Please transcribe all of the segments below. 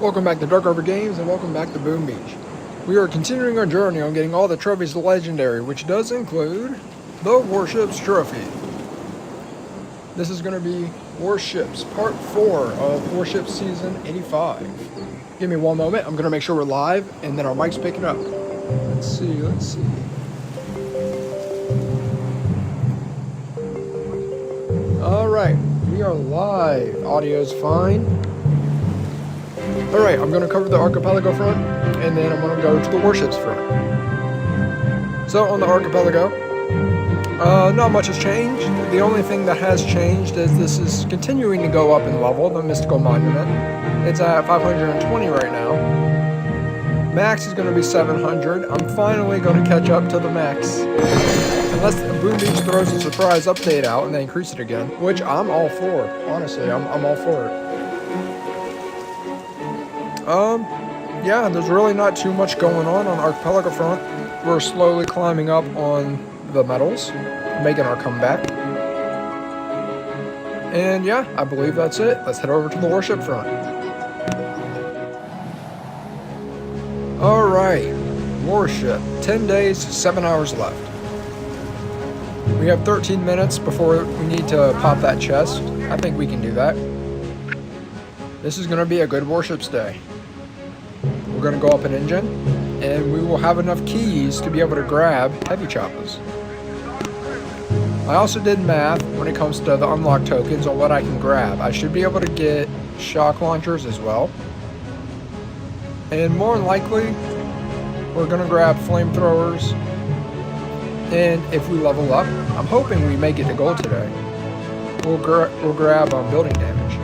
Welcome back to Dark Harbor Games and welcome back to Boom Beach. We are continuing our journey on getting all the trophies to Legendary, which does include the Warships trophy. This is going to be Warships Part 4 of Warship Season 85. Give me one moment, I'm going to make sure we're live and then our mic's picking up. Let's see. Alright, we are live. Audio's fine. Alright, I'm going to cover the archipelago front, and then I'm going to go to the warships front. So, on the archipelago, not much has changed. The only thing that has changed is this is continuing to go up in level, the Mystical Monument. It's at 520 right now. Max is going to be 700. I'm finally going to catch up to the max. Unless Boom Beach throws a surprise update out and they increase it again, which I'm all for. Honestly, I'm all for it. Yeah, there's really not too much going on Archipelago front. We're slowly climbing up on the medals, making our comeback. And yeah, I believe that's it. Let's head over to the warship front. Alright, warship. 10 days, 7 hours left. We have 13 minutes before we need to pop that chest. I think we can do that. This is going to be a good warships day. We're going to go up an engine, and we will have enough keys to be able to grab heavy choppers. I also did math when it comes to the unlock tokens on what I can grab. I should be able to get shock launchers as well. And more than likely, we're going to grab flamethrowers. And if we level up, I'm hoping we make it to gold today. We'll grab building damage.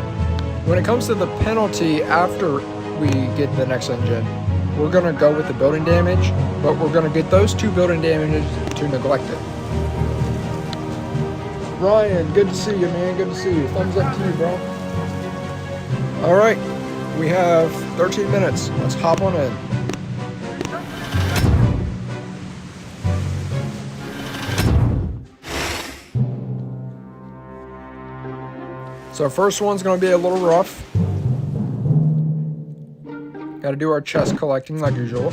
When it comes to the penalty after we get the next engine, we're going to go with the building damage, but we're going to get those 2 building damages to neglect it. Ryan, good to see you, man. Good to see you. Thumbs up to you, bro. Alright, we have 13 minutes. Let's hop on in. So first one's going to be a little rough. Got to do our chest collecting like usual.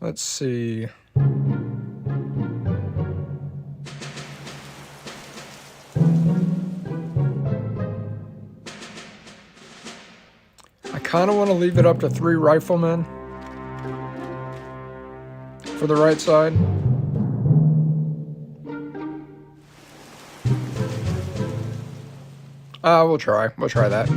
Let's see. I kind of want to leave it up to 3 riflemen for the right side. We'll try that.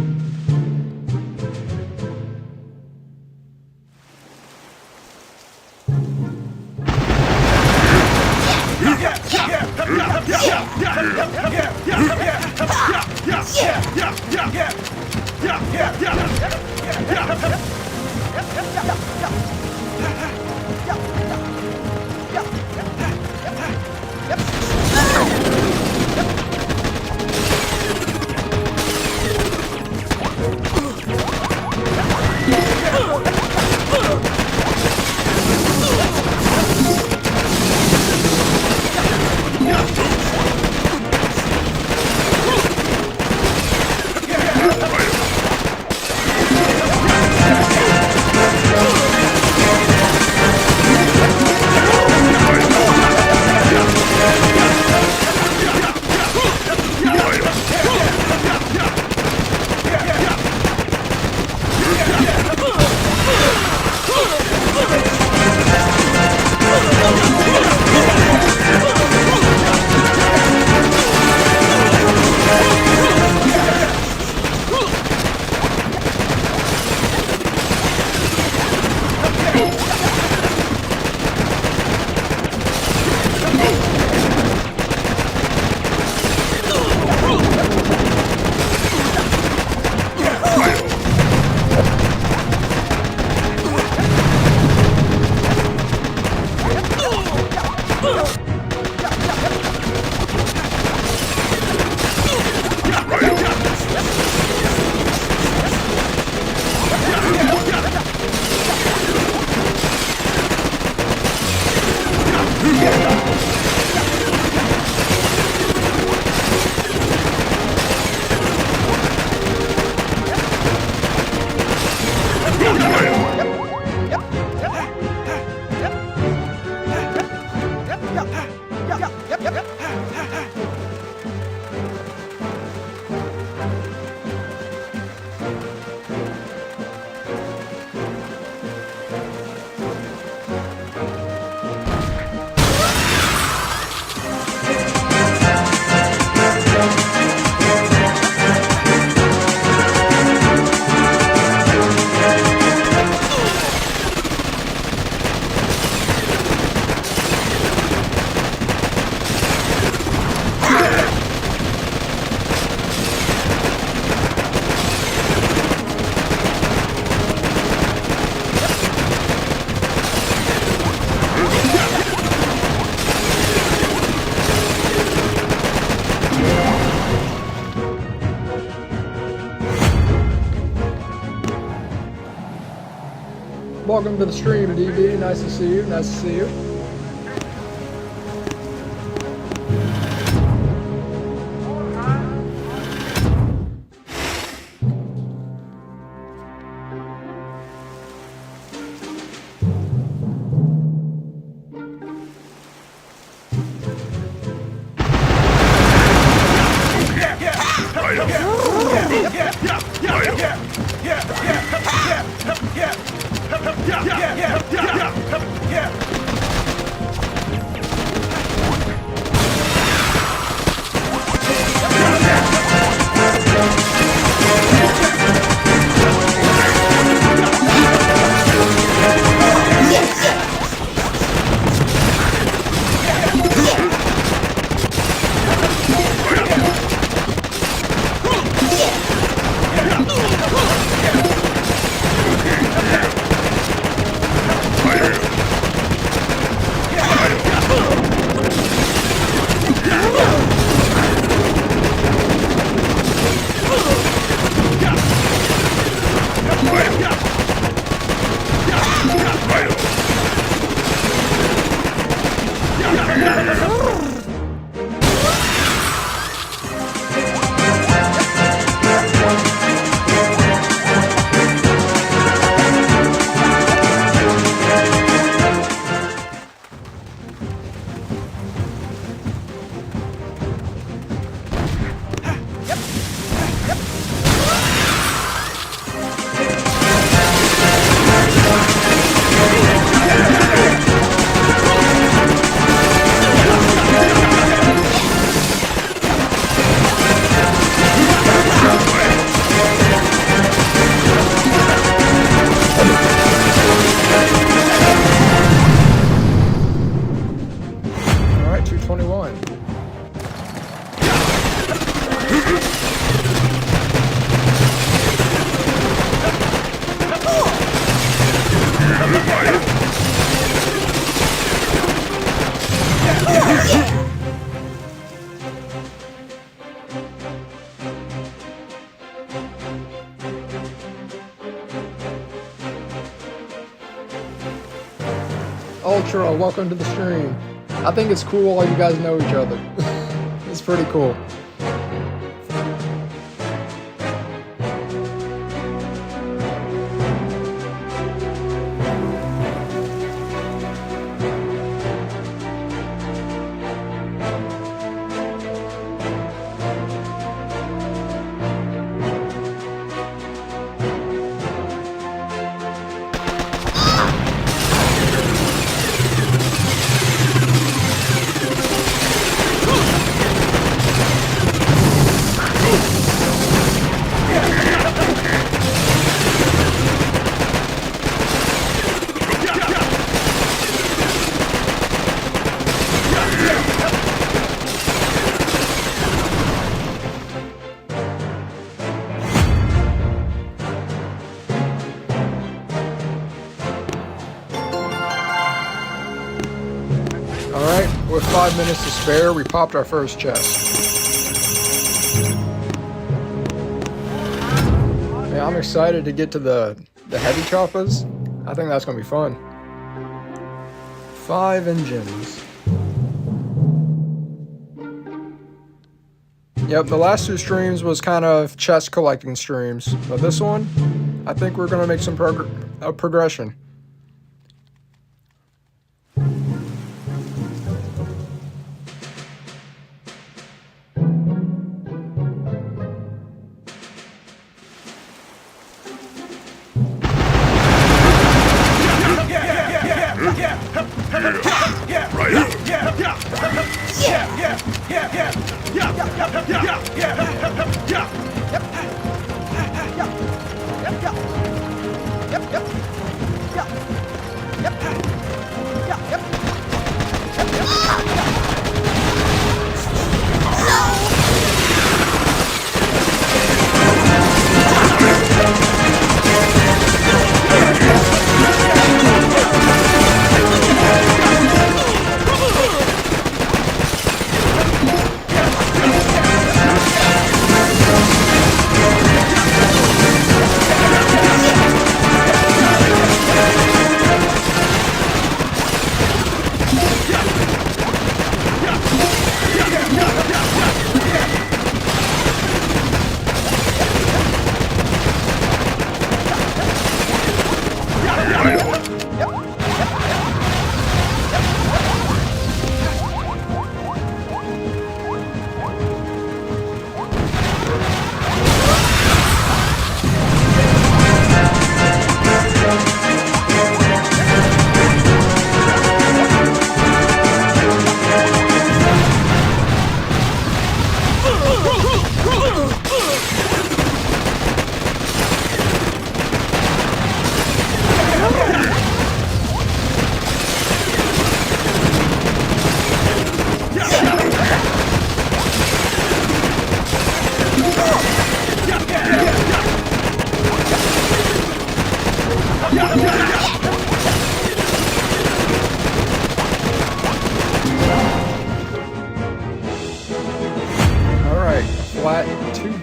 welcome to the stream, DB. Nice to see you. Nice to see you. Ultra, welcome to the stream. I think it's cool all you guys know each other. It's pretty cool. With 5 minutes to spare, we popped our first chest. Man, I'm excited to get to the heavy choppers. I think that's going to be fun. 5 engines. Yep, the last 2 streams was kind of chest collecting streams. But this one, I think we're going to make some progression.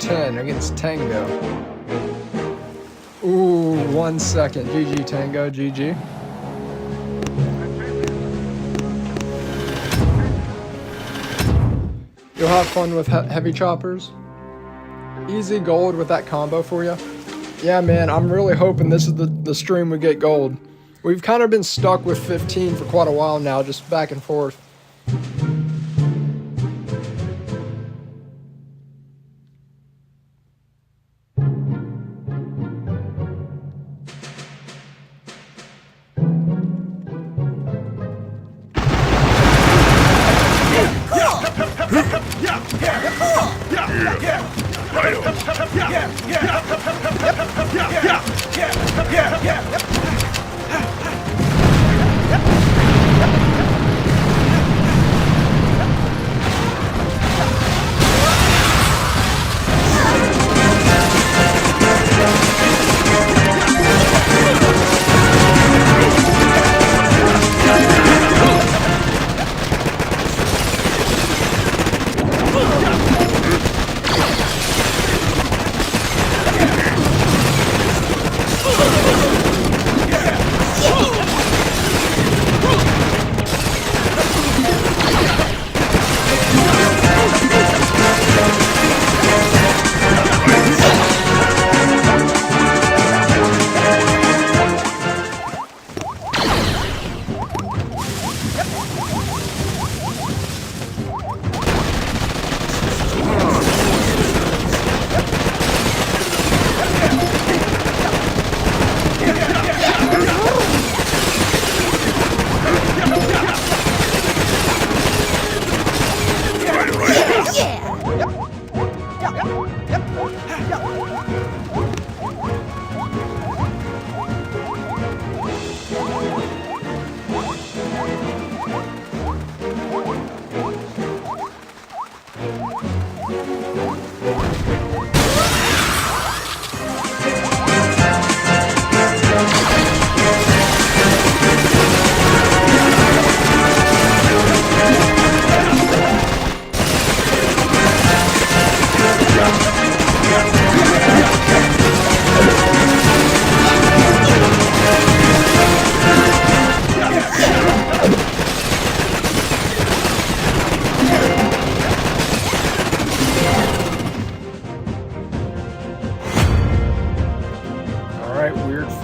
10 against Tango. Ooh, 1 second. GG Tango, GG. You'll have fun with heavy choppers. Easy gold with that combo for you. Yeah, man, I'm really hoping this is the stream we get gold. We've kind of been stuck with 15 for quite a while now, just back and forth.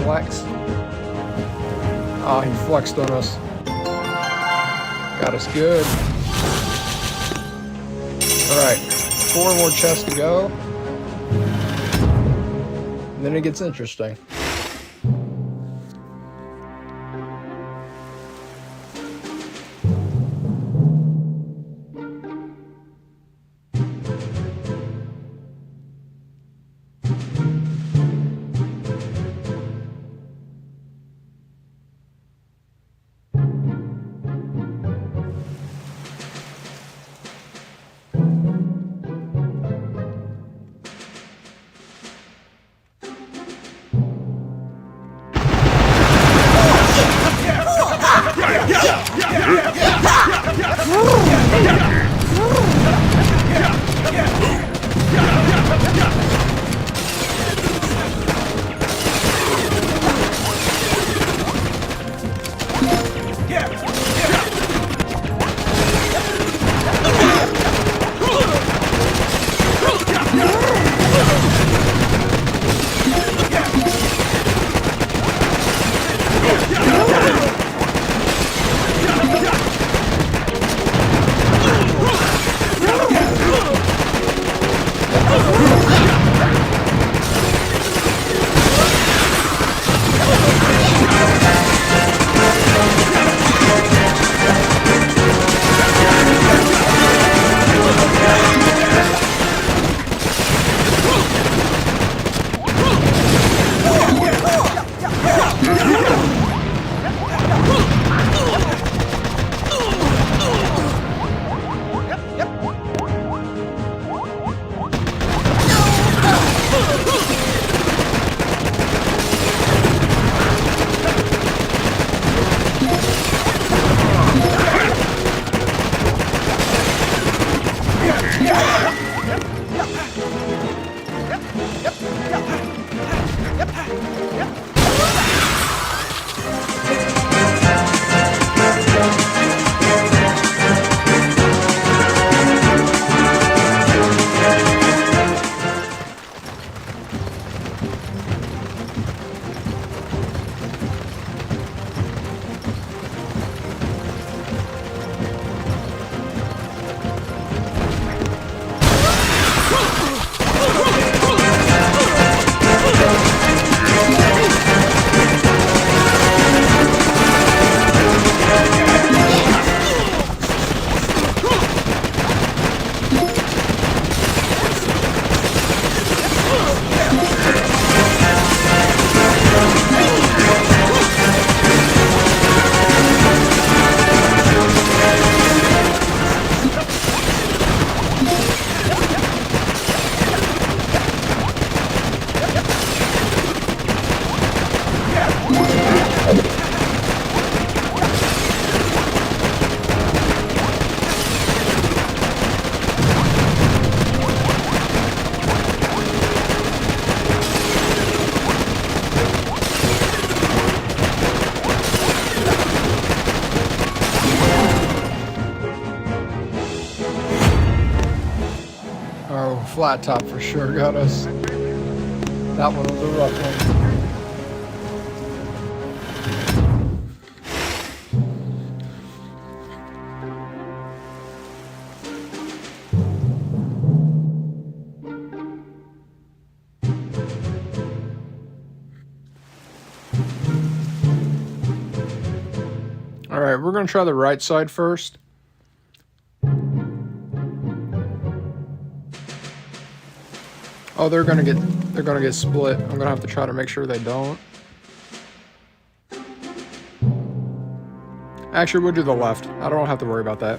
Flex. Oh, he flexed on us. Got us good. Alright, 4 more chests to go. And then it gets interesting. flat top for sure got us. That one was a rough one. Alright, we're going to try the right side first. Oh, they're gonna get split. I'm gonna have to try to make sure they don't. Actually, we'll do the left. I don't have to worry about that.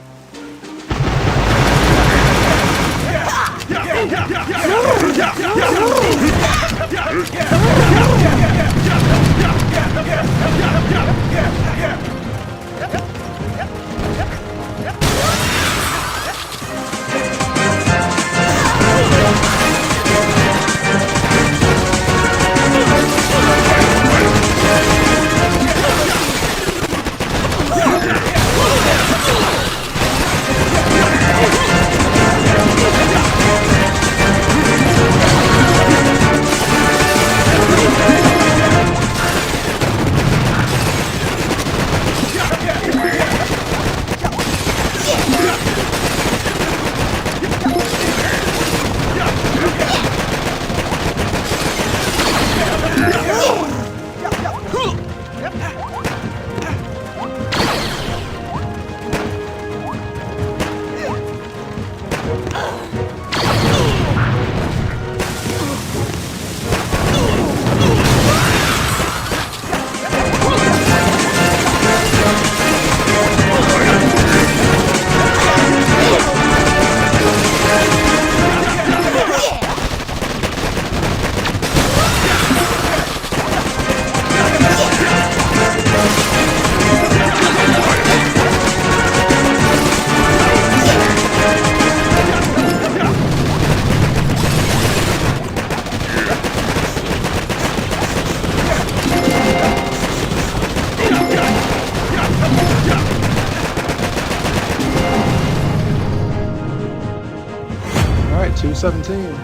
Alright, 217.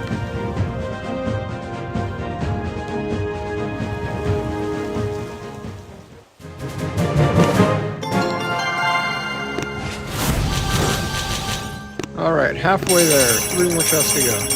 Alright, halfway there. 3 more chests to go.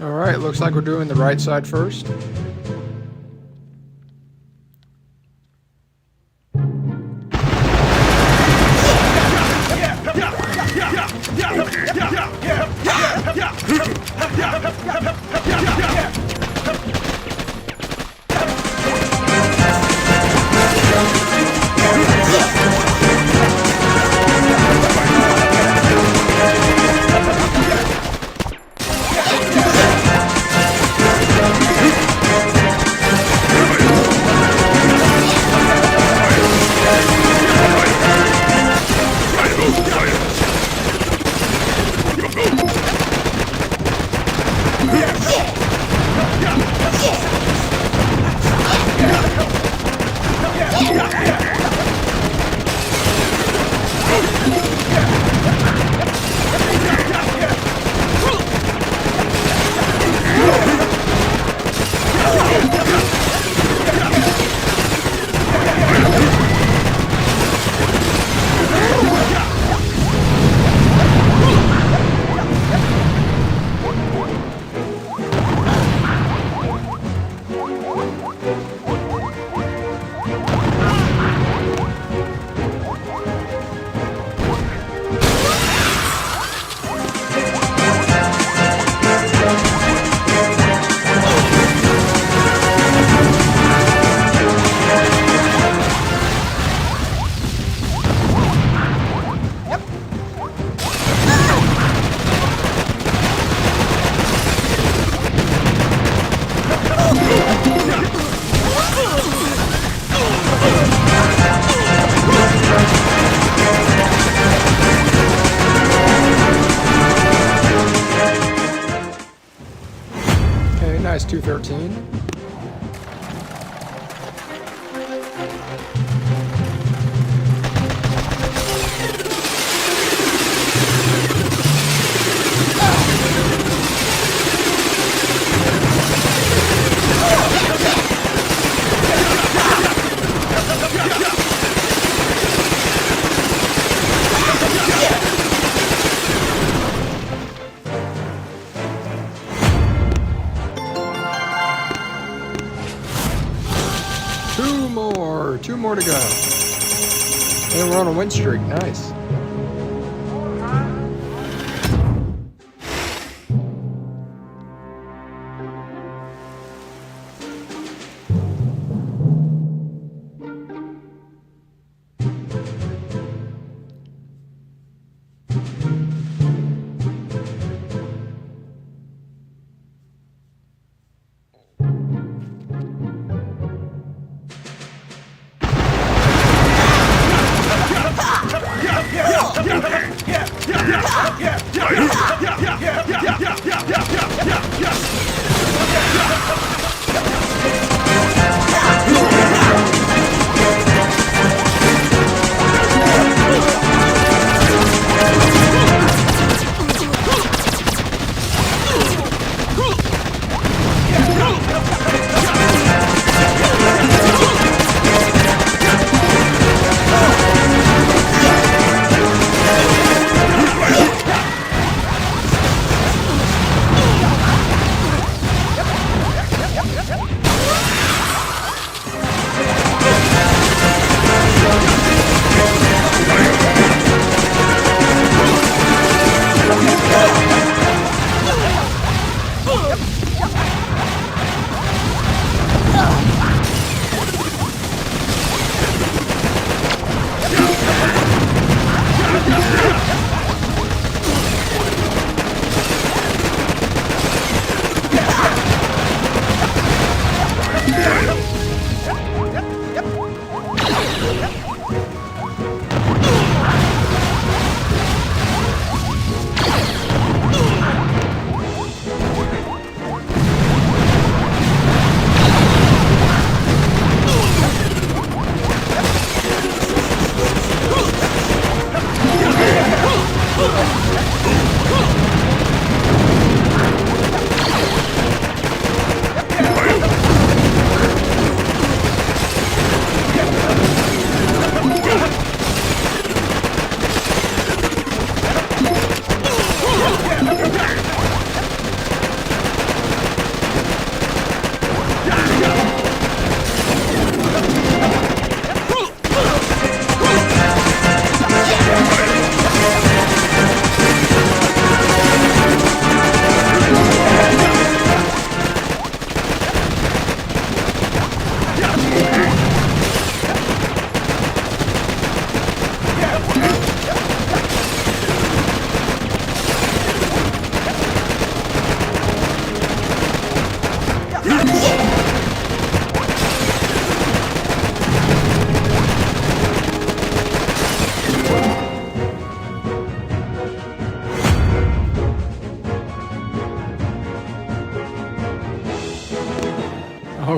Alright, looks like we're doing the right side first. Nice 213. Two more to go. And we're on a win streak. Nice.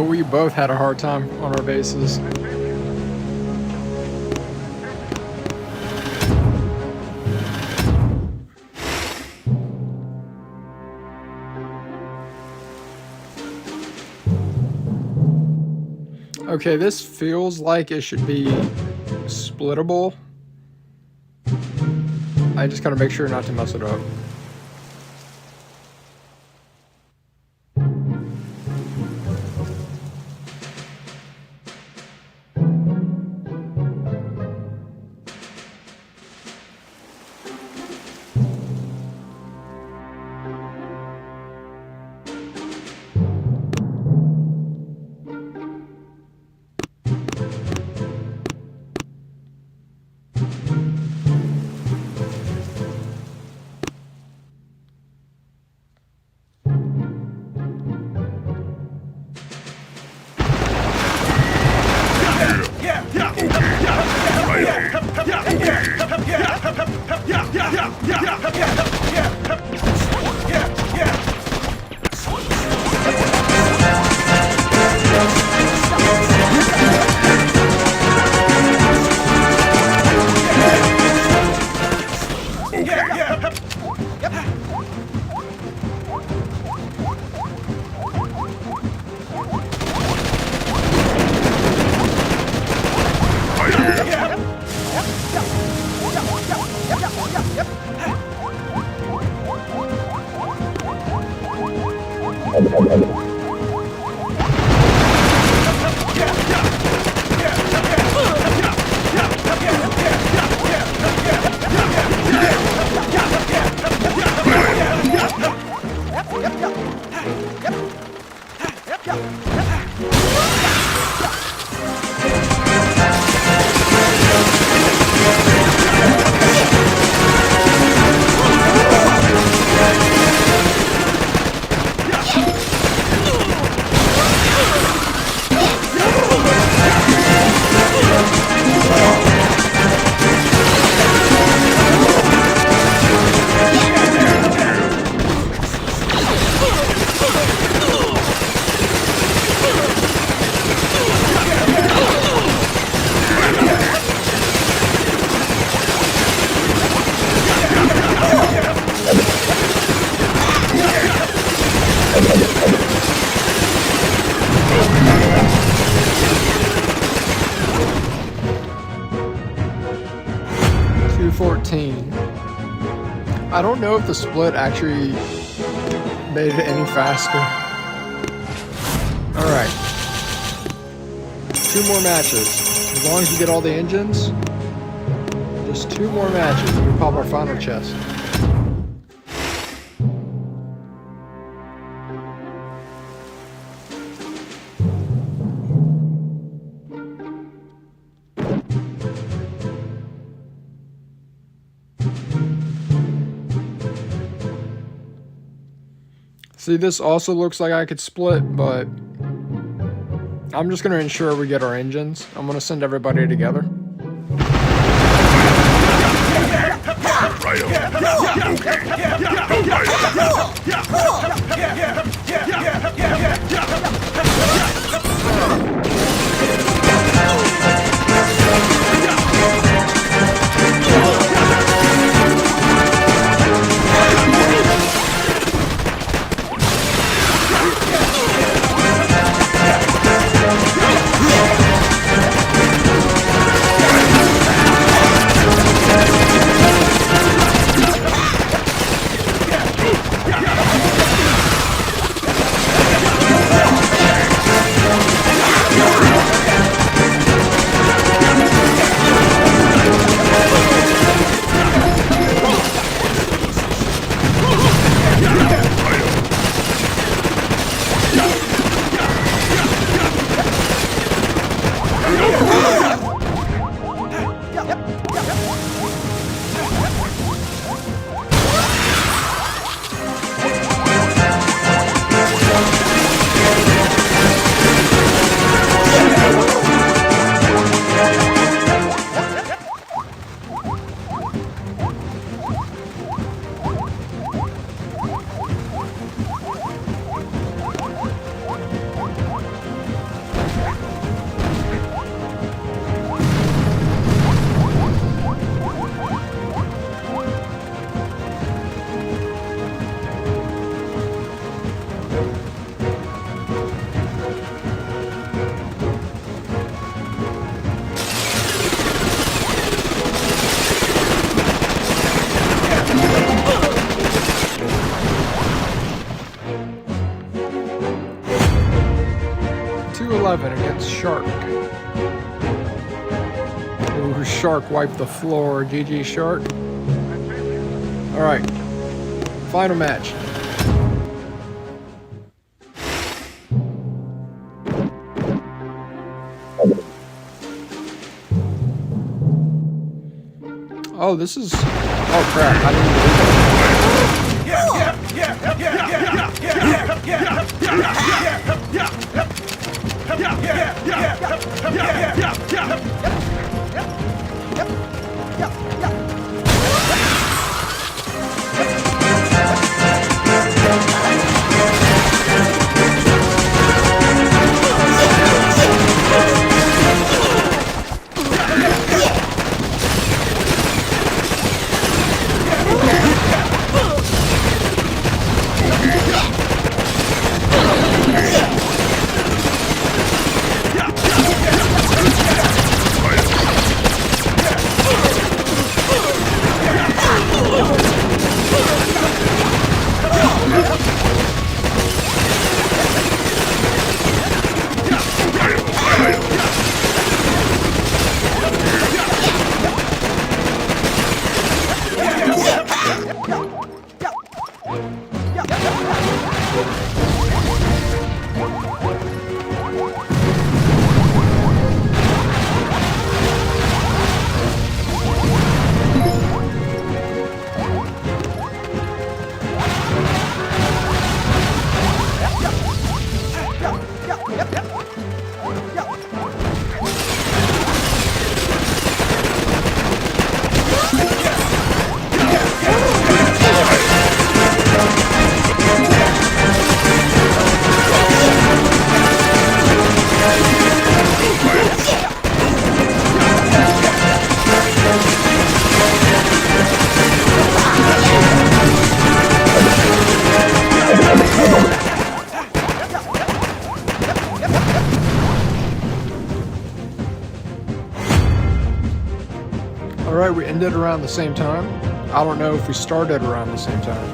Oh, we both had a hard time on our bases. Okay, this feels like it should be splittable. I just gotta make sure not to mess it up. I don't know if the split actually made it any faster. Alright. 2 more matches. As long as we get all the engines, just 2 more matches and we pop our final chest. See, this also looks like I could split, but I'm just going to ensure we get our engines. I'm going to send everybody together. 11 against Shark. Ooh, Shark wiped the floor. GG, Shark. Alright. Final match. Oh, this is... Oh, crap. I didn't believe Alright, we ended around the same time. I don't know if we started around the same time.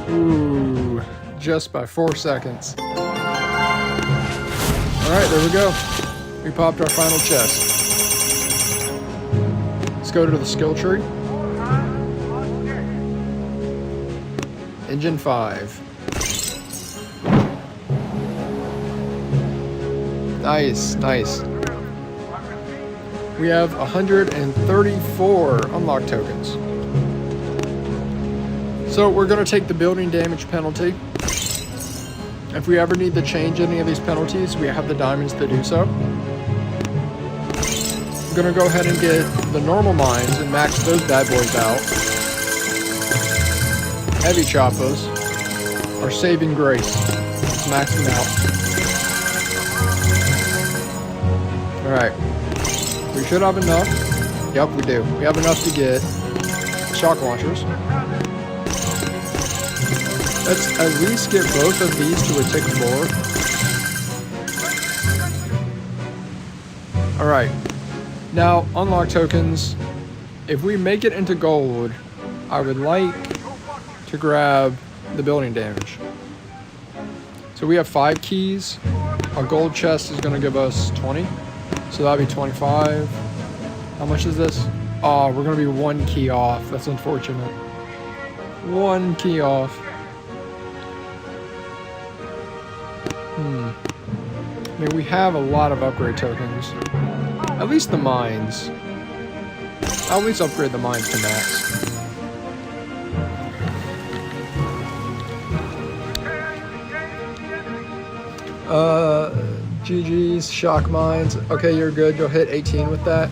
Ooh, just by 4 seconds. Alright, there we go. We popped our final chest. Let's go to the skill tree. Engine 5. Nice, nice. We have 134 unlock tokens. So we're going to take the building damage penalty. If we ever need to change any of these penalties, we have the diamonds to do so. I'm going to go ahead and get the normal mines and max those bad boys out. Heavy choppers are saving grace. Let's max them out. Alright. We should have enough. Yep, we do. We have enough to get shock launchers. Let's at least get both of these to a tick 4. Alright. Now, unlock tokens. If we make it into gold, I would like to grab the building damage. So we have 5 keys. A gold chest is going to give us 20. So that'll be 25. How much is this? Oh, we're going to be 1 key off. That's unfortunate. 1 key off. I mean, we have a lot of upgrade tokens. At least the mines. I'll at least upgrade the mines to max. GG's, shock mines. Okay, you're good. You'll hit 18 with that.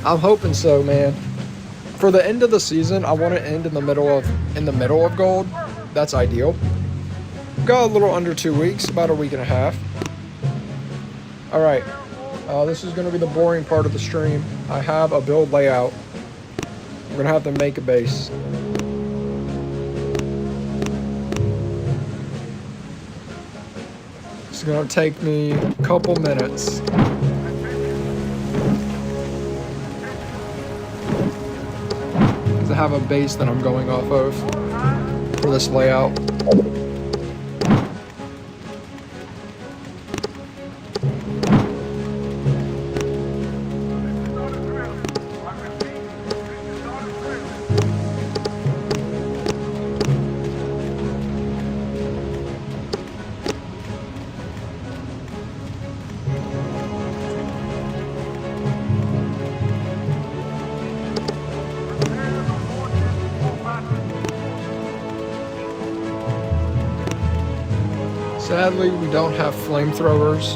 I'm hoping so, man. For the end of the season, I want to end in the middle of gold. That's ideal. Got a little under 2 weeks, about a week and a half. All right. This is going to be the boring part of the stream. I have a build layout. I'm going to have to make a base. It's going to take me a couple minutes. Because I have a base that I'm going off of for this layout. Sadly, we don't have flamethrowers.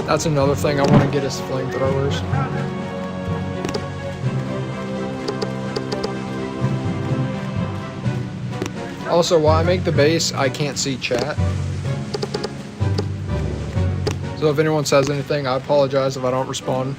That's another thing I want to get is flamethrowers. Also, while I make the base, I can't see chat. So if anyone says anything, I apologize if I don't respond.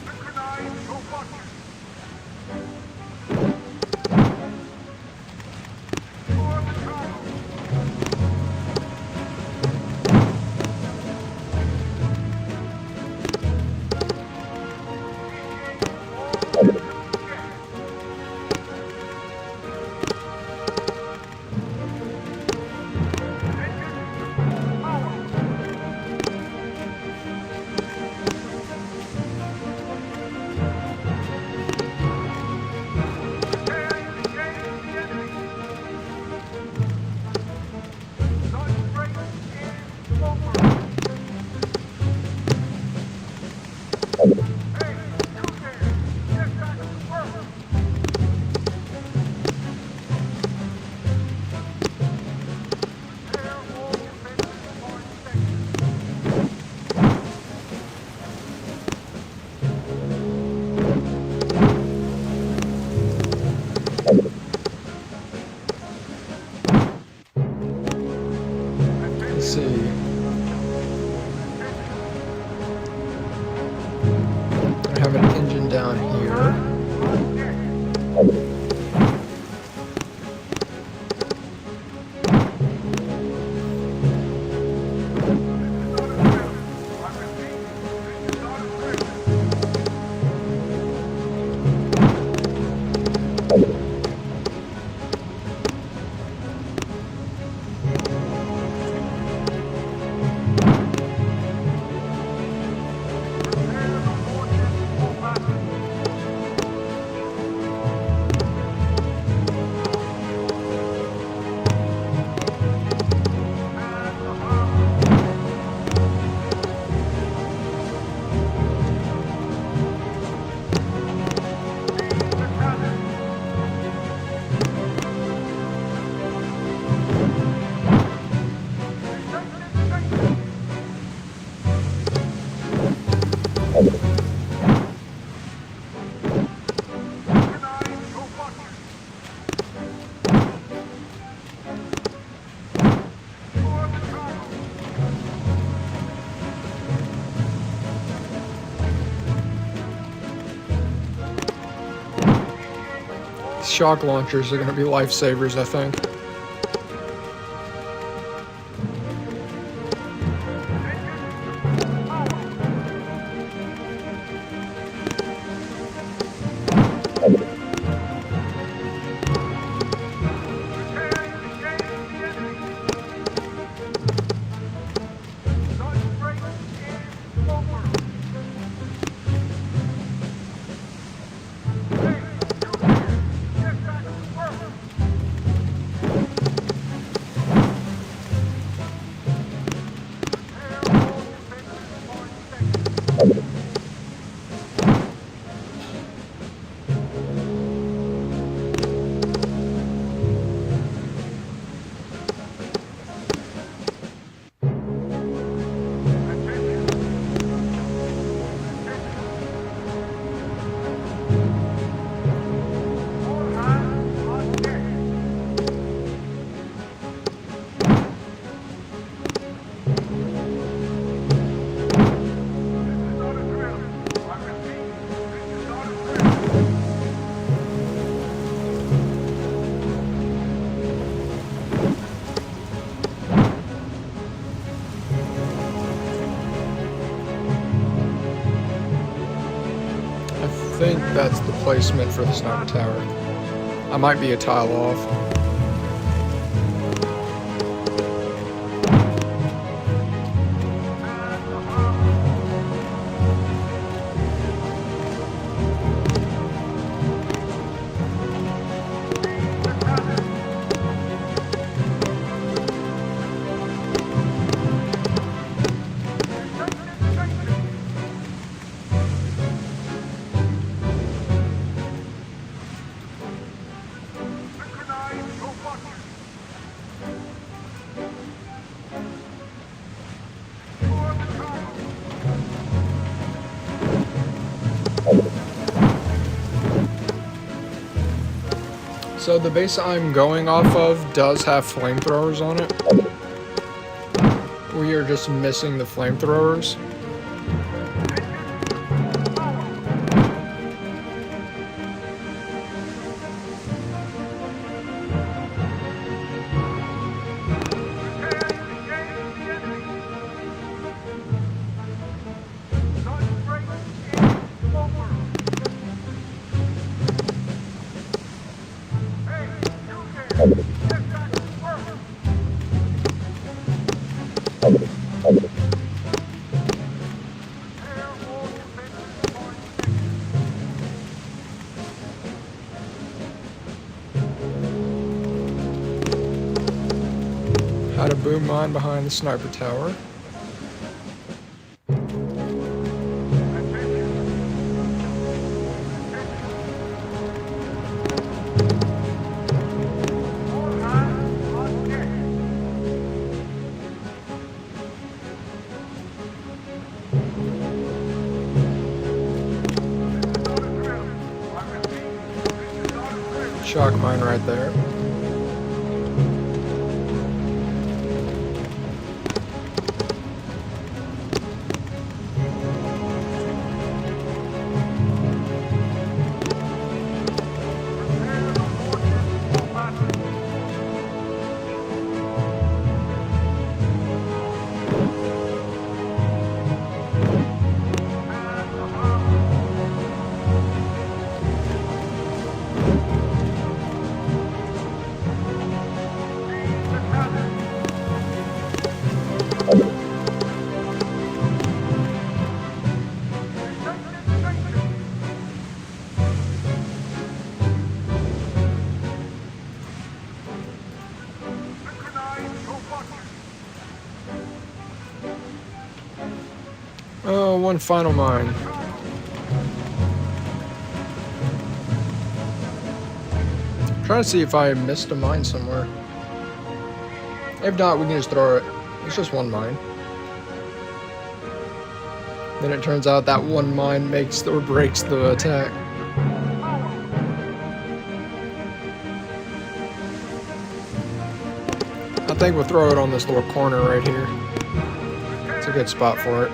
Let's see. I have an engine down here. Shock launchers are going to be lifesavers, I think. I think that's the placement for the sniper tower. I might be a tile off. So the base I'm going off of does have flamethrowers on it. We are just missing the flamethrowers. Had a boom mine behind the sniper tower. Shock mine right there. Oh, one final mine. Trying to see if I missed a mine somewhere. If not, we can just throw it. It's just one mine. Then it turns out that one mine makes or breaks the attack. I think we'll throw it on this little corner right here. It's a good spot for it.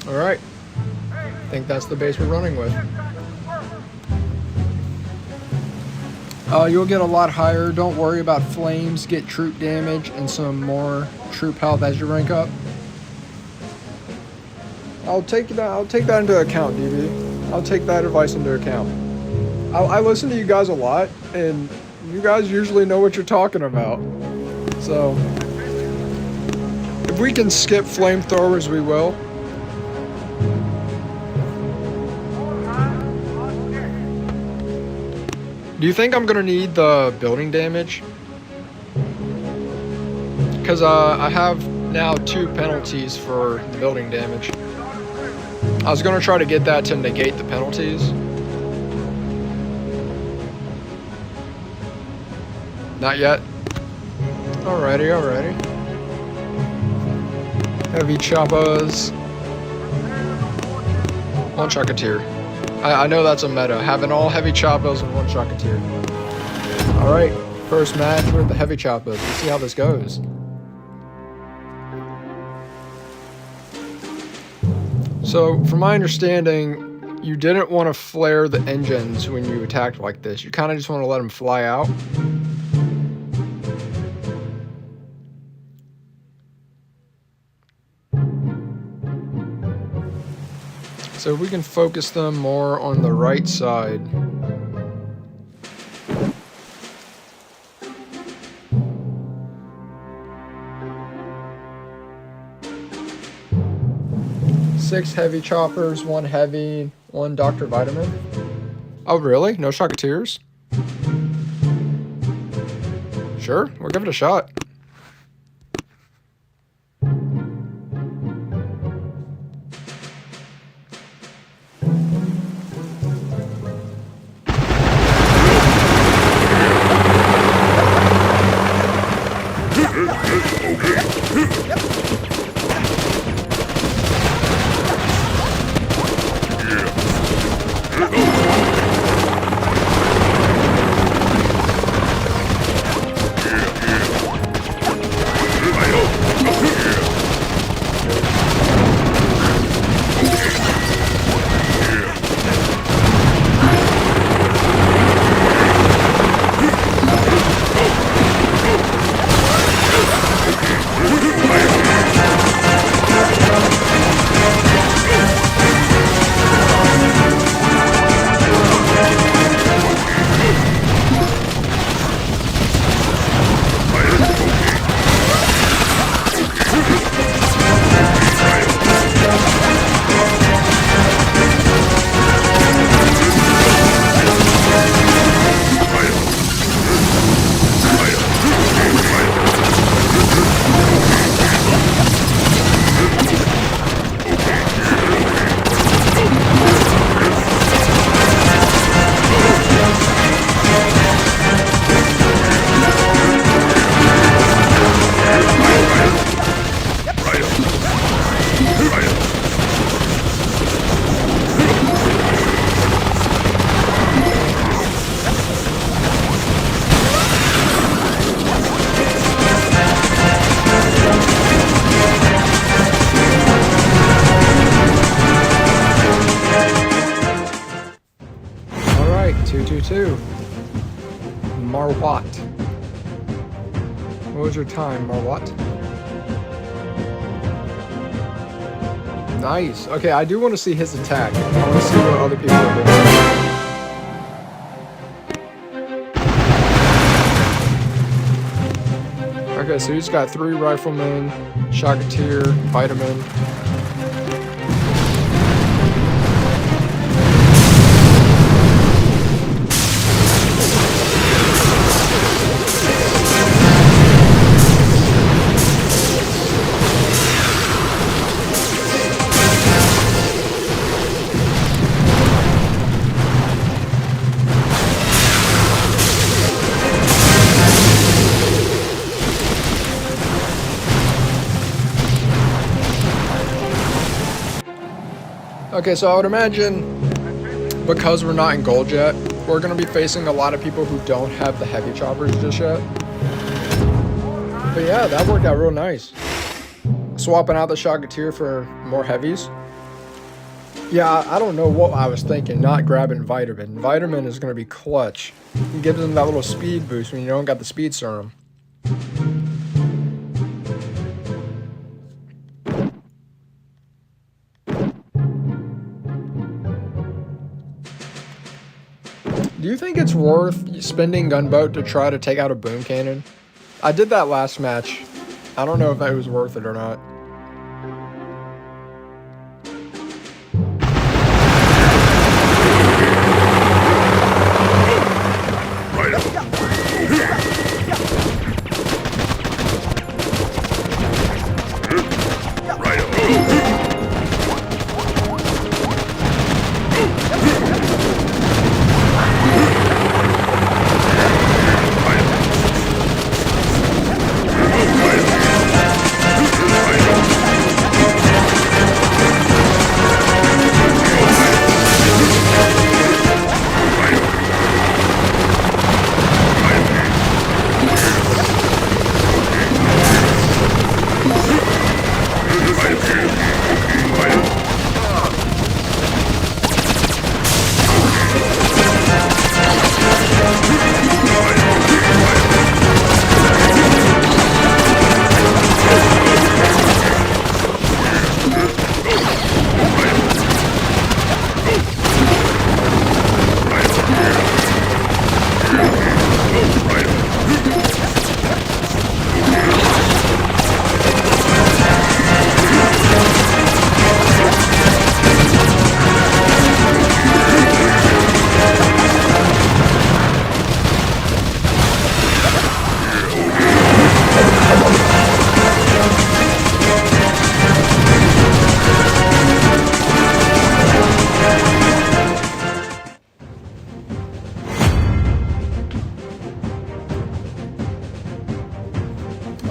Alright, I think that's the base we're running with. You'll get a lot higher. Don't worry about flames. Get troop damage and some more troop health as you rank up. I'll take that into account, DB. I'll take that advice into account. I listen to you guys a lot, and you guys usually know what you're talking about. So, if we can skip flamethrowers, we will. Do you think I'm gonna need the building damage? Because I have now 2 penalties for the building damage. I was gonna try to get that to negate the penalties. Not yet. Alrighty, alrighty. Heavy choppers. One Chocolatier. I know that's a meta, having all heavy choppers and one Chocolatier. Alright, first match with the heavy choppers. Let's see how this goes. So, from my understanding, you didn't want to flare the engines when you attacked like this. You kind of just want to let them fly out. So we can focus them more on the right side. Six heavy choppers, 1 heavy, 1 Dr. Vitamin. Oh really? No Chocolatiers? Sure, we'll give it a shot. Marwat. What was your time, Marwat? Nice. Okay, I do want to see his attack. I want to see what other people are doing. Okay, so he's got 3 riflemen, shocketeer, vitamin. Okay, so I would imagine, because we're not in gold yet, we're going to be facing a lot of people who don't have the heavy choppers just yet. But yeah, that worked out real nice. Swapping out the shocketeer for more heavies. Yeah, I don't know what I was thinking, not grabbing vitamin. Vitamin is going to be clutch. It gives them that little speed boost when you don't got the speed serum. Do you think it's worth spending gunboat to try to take out a boom cannon? I did that last match. I don't know if it was worth it or not.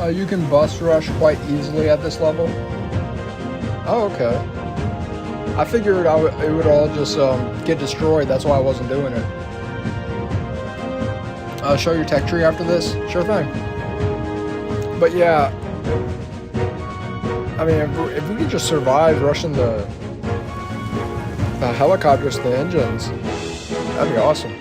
You can bust rush quite easily at this level. Oh, okay. I figured it would all just get destroyed. That's why I wasn't doing it. Show your tech tree after this? Sure thing. But yeah, I mean, if we could just survive rushing the helicopters to the engines, that'd be awesome.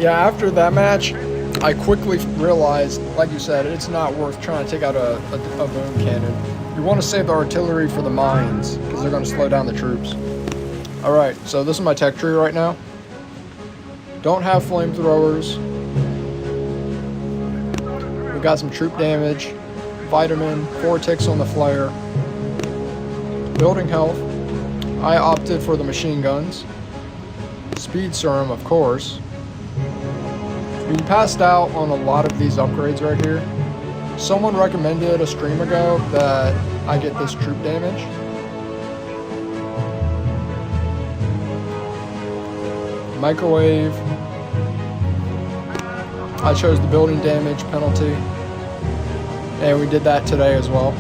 Yeah, after that match, I quickly realized, like you said, it's not worth trying to take out a boom cannon. You want to save the artillery for the mines, because they're going to slow down the troops. Alright, so this is my tech tree right now. Don't have flamethrowers. We got some troop damage, vitamin, 4 ticks on the flare, building health. I opted for the machine guns. Speed serum, of course. We passed out on a lot of these upgrades right here. Someone recommended a stream ago that I get this troop damage. Microwave. I chose the building damage penalty. And we did that today as well.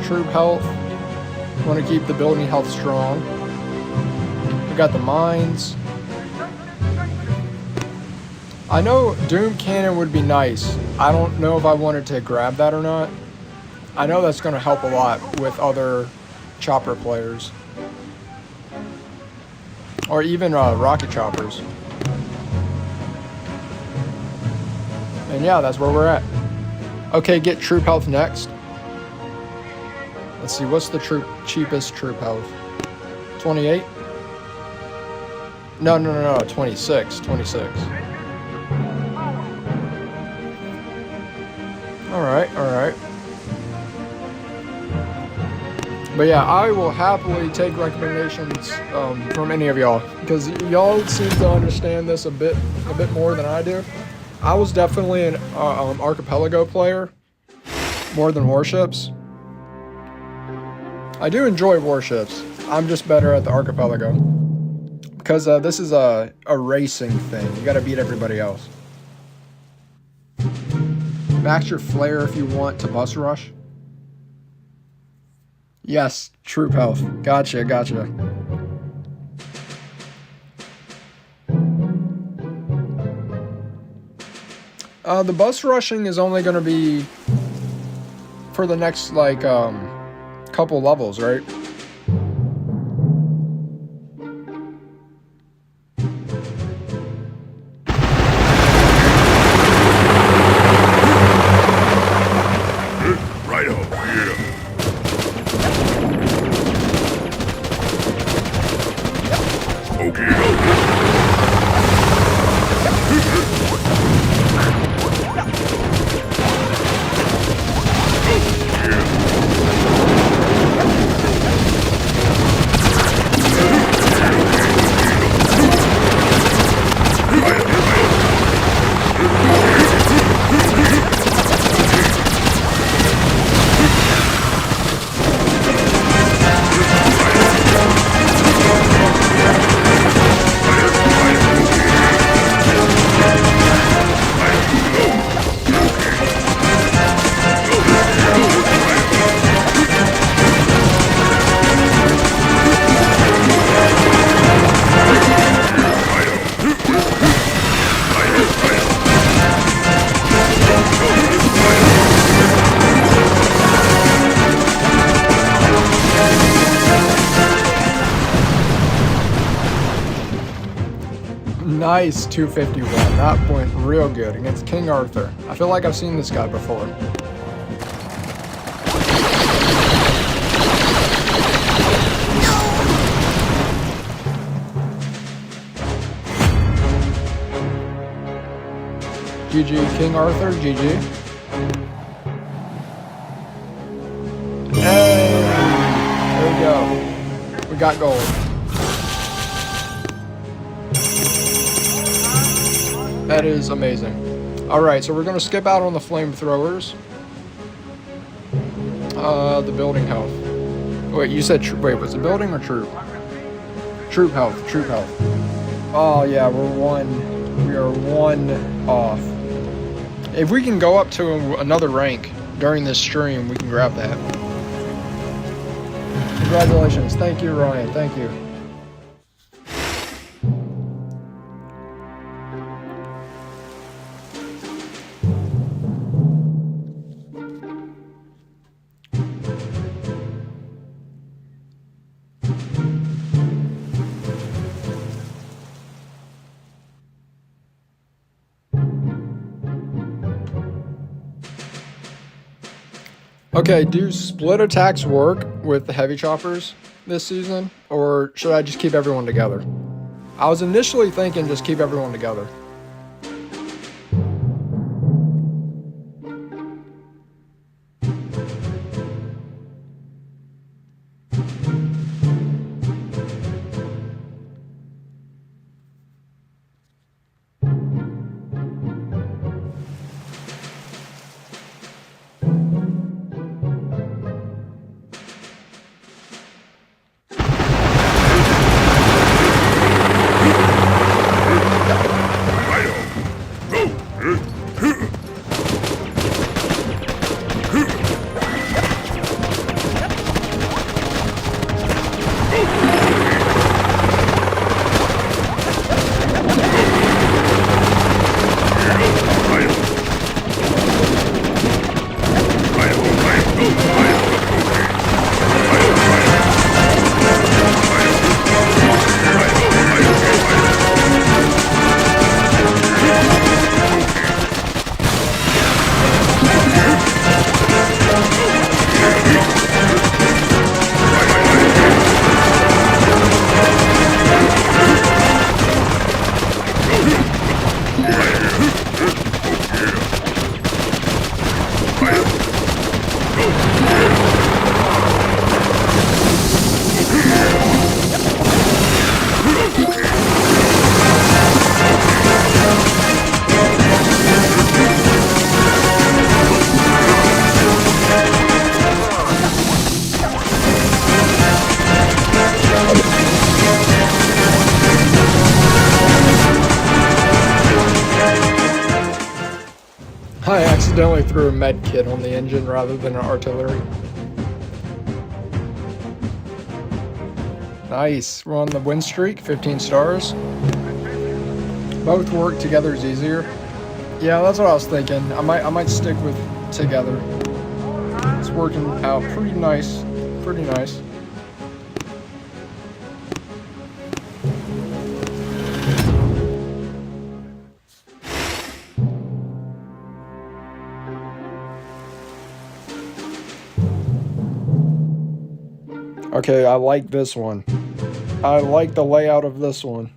Troop health. Want to keep the building health strong. We got the mines. I know Doom Cannon would be nice. I don't know if I wanted to grab that or not. I know that's going to help a lot with other chopper players. Or even rocket choppers. And yeah, that's where we're at. Okay, get troop health next. Let's see, what's the cheapest troop health? 28? No, 26. 26. Alright. But yeah, I will happily take recommendations from any of y'all, because y'all seem to understand this a bit more than I do. I was definitely an archipelago player more than warships. I do enjoy warships. I'm just better at the archipelago because this is a racing thing. You got to beat everybody else. Max your flare if you want to bus rush. Yes, troop health. Gotcha. The bus rushing is only going to be for the next, like, couple levels, right? Nice 251. That went real good against King Arthur. I feel like I've seen this guy before. GG, King Arthur, GG. Hey! There we go. We got gold. That is amazing. Alright, so we're going to skip out on the flamethrowers. The building health. Wait, you said wait, was it building or troop? Troop health. Oh yeah, we are one off. If we can go up to another rank during this stream, we can grab that. Congratulations. Thank you, Ryan. Thank you. Okay, do split attacks work with the heavy choppers this season, or should I just keep everyone together? I was initially thinking just keep everyone together. I accidentally threw a med kit on the engine rather than an artillery. Nice. We're on the win streak, 15 stars. Both work together is easier. Yeah, that's what I was thinking. I might stick with together. It's working out pretty nice. Pretty nice. Okay, I like this one. I like the layout of this one.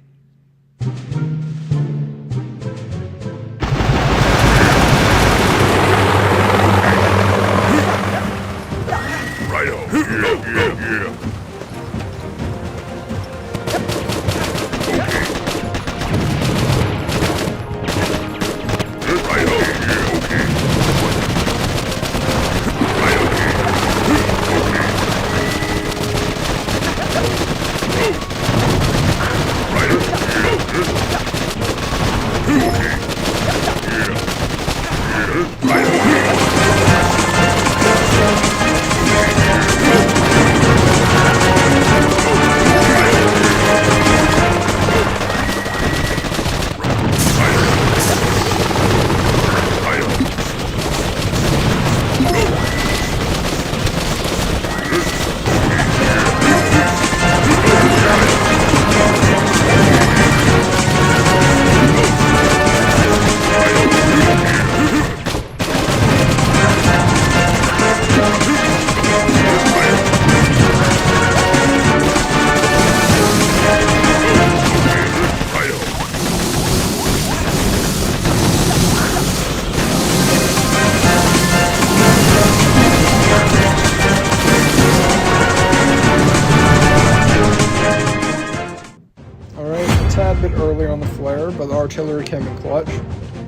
Tad bit early on the flare, but the artillery came in clutch.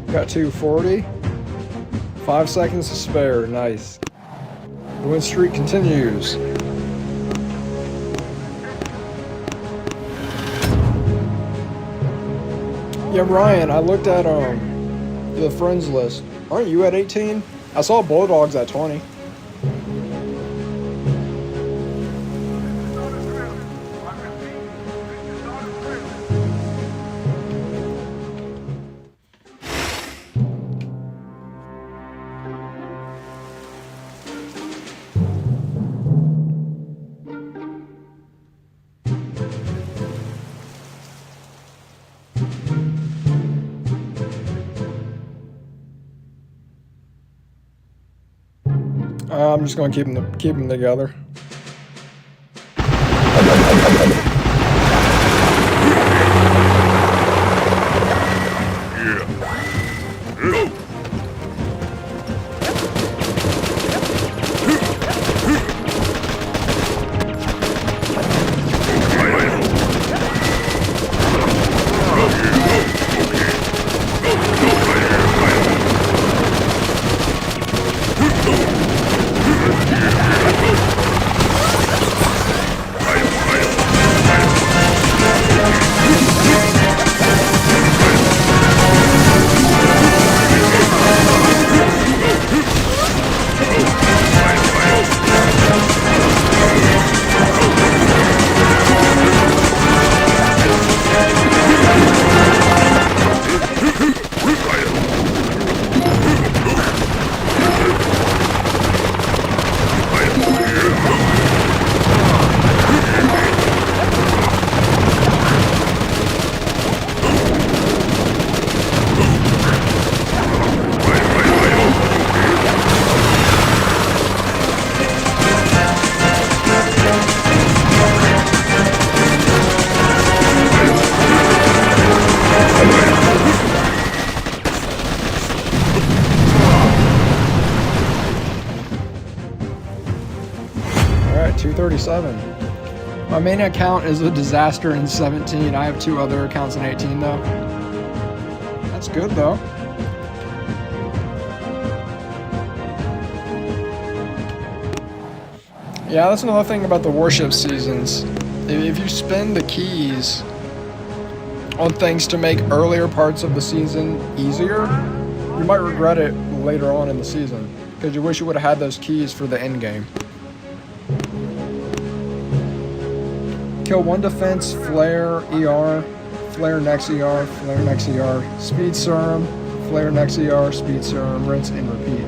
Got 240. 5 seconds to spare. Nice. The win streak continues. Yeah, Ryan, I looked at the friends list. Aren't you at 18? I saw Bulldogs at 20. I'm just going to keep them together. Alright, 237. My main account is a disaster in 17. I have 2 other accounts in 18 though. That's good though. Yeah, that's another thing about the Warship seasons. If you spend the keys on things to make earlier parts of the season easier, you might regret it later on in the season, because you wish you would have had those keys for the end game. Kill 1 defense, flare, ER, flare next ER, flare next ER, speed serum, flare next ER, speed serum, rinse and repeat.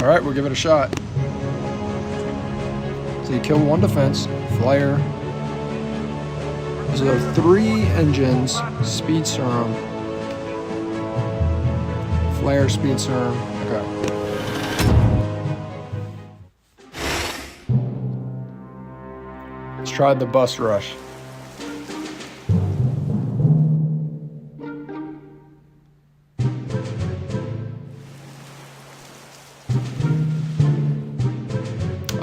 Alright, we'll give it a shot. So you kill 1 defense, flare. So 3 engines, speed serum, flare, speed serum. Okay. Let's try the bus rush.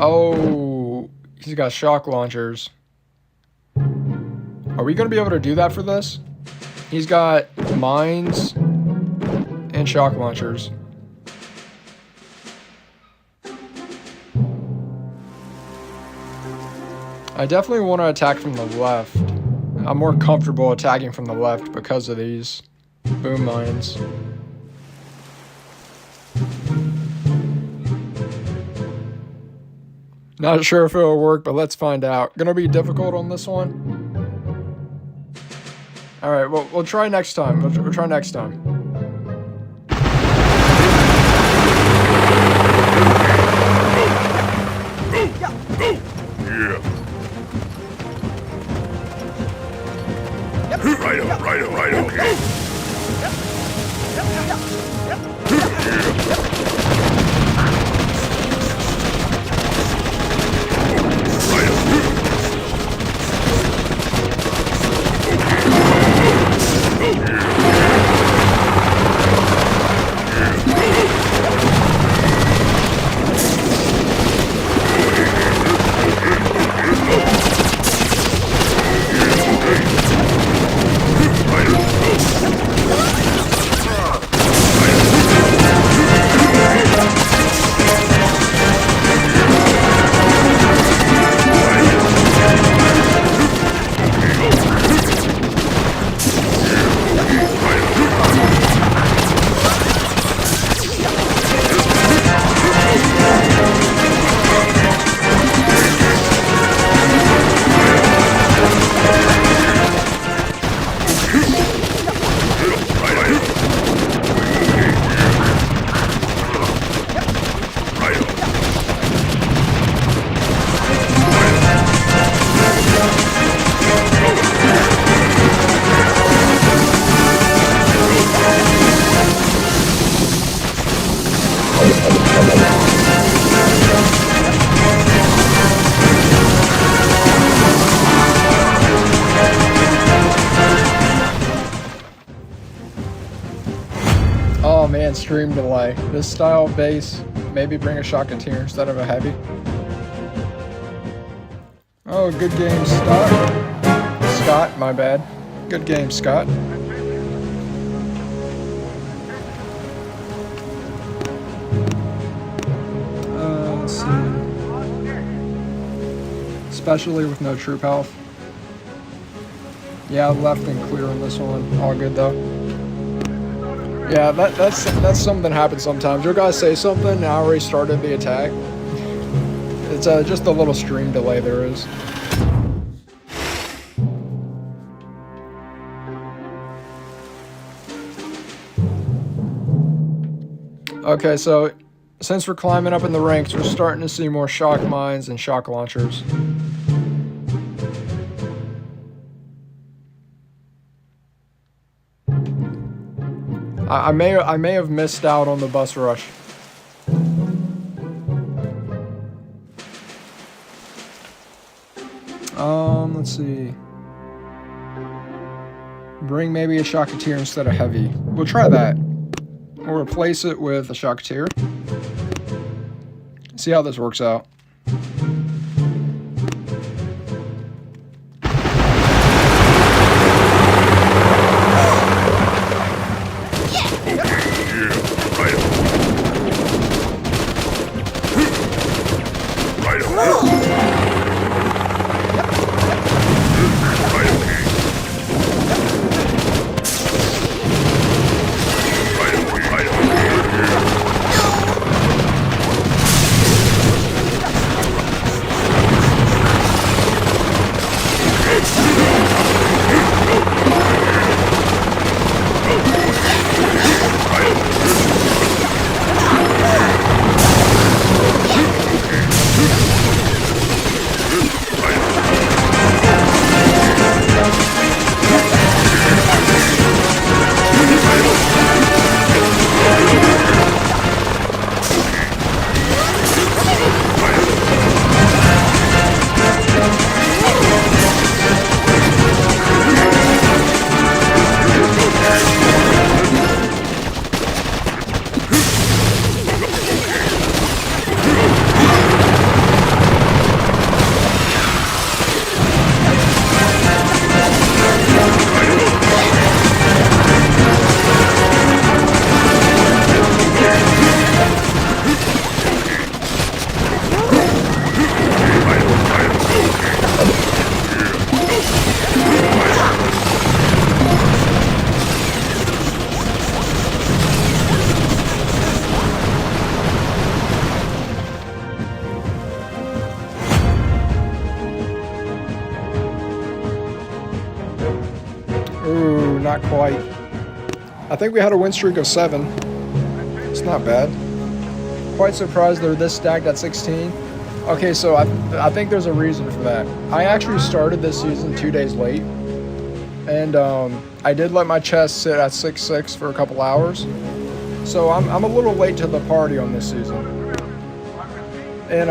Oh, he's got shock launchers. Are we going to be able to do that for this? He's got mines and shock launchers. I definitely want to attack from the left. I'm more comfortable attacking from the left because of these boom mines. Not sure if it'll work, but let's find out. Gonna be difficult on this one. Alright, well, we'll try next time. We'll try next time. Righto. Oh man, stream delay. This style base, maybe bring a shocketeer instead of a heavy. Oh, good game, Scott, my bad. Good game, Scott. Let's see. Especially with no troop health. Yeah, left and clear on this one. All good though. Yeah, that's something that happens sometimes. Your guys say something, and I already started the attack. It's just a little stream delay there is. Okay, so since we're climbing up in the ranks, we're starting to see more shock mines and shock launchers. I may have missed out on the bus rush. Let's see. Bring maybe a shocketeer instead of heavy. We'll try that. We'll replace it with a shocketeer. See how this works out. Ooh, not quite. I think we had a win streak of 7. It's not bad. Quite surprised they're this stacked at 16. Okay, so I think there's a reason for that. I actually started this season 2 days late. And I did let my chest sit at 6-6 for a couple hours. So I'm a little late to the party on this season. And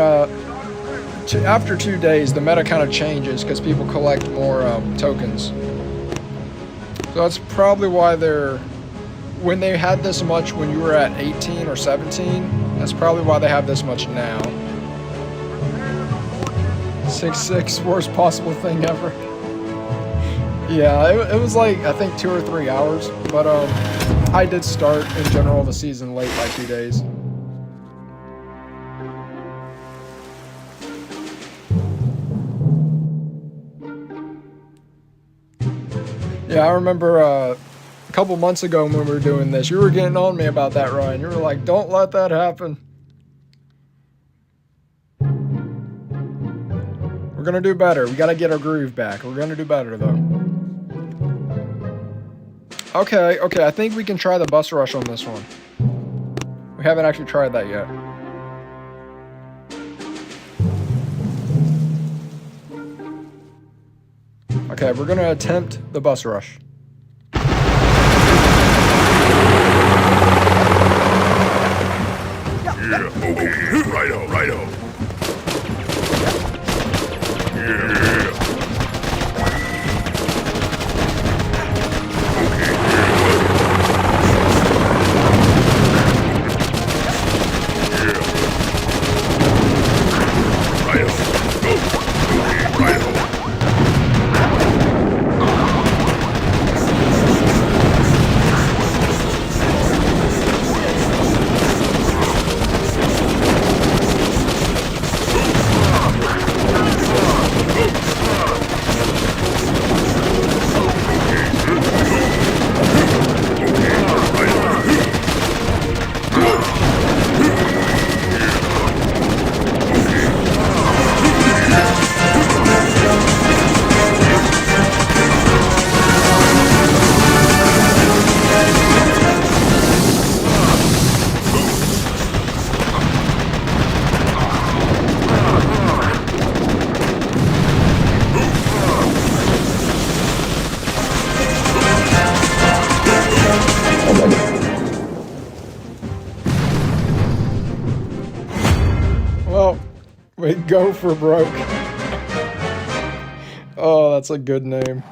after 2 days, the meta kind of changes because people collect more tokens. So that's probably why when they had this much when you were at 18 or 17, that's probably why they have this much now. 6-6, worst possible thing ever. Yeah, it was like, I think 2 or 3 hours, but I did start in general the season late by 2 days. Yeah, I remember a couple months ago when we were doing this, you were getting on me about that, Ryan. You were like, don't let that happen. We're gonna do better. We gotta get our groove back. We're gonna do better, though. Okay, I think we can try the bus rush on this one. We haven't actually tried that yet. Okay, we're gonna attempt the bus rush. Yeah, okay, righto, righto. Yeah. Okay. We go for broke. Oh, that's a good name.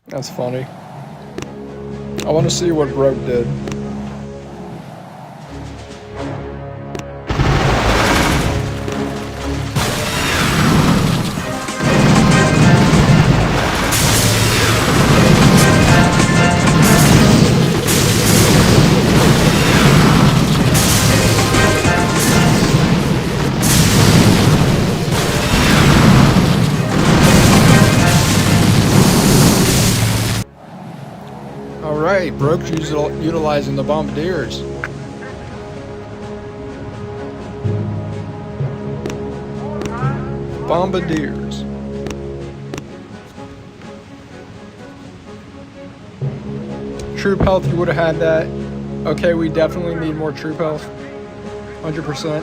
That's funny. I want to see what broke did. Alright, Broke's utilizing the bombardiers. Bombardiers. Troop health, you would have had that. Okay, we definitely need more troop health. 100%.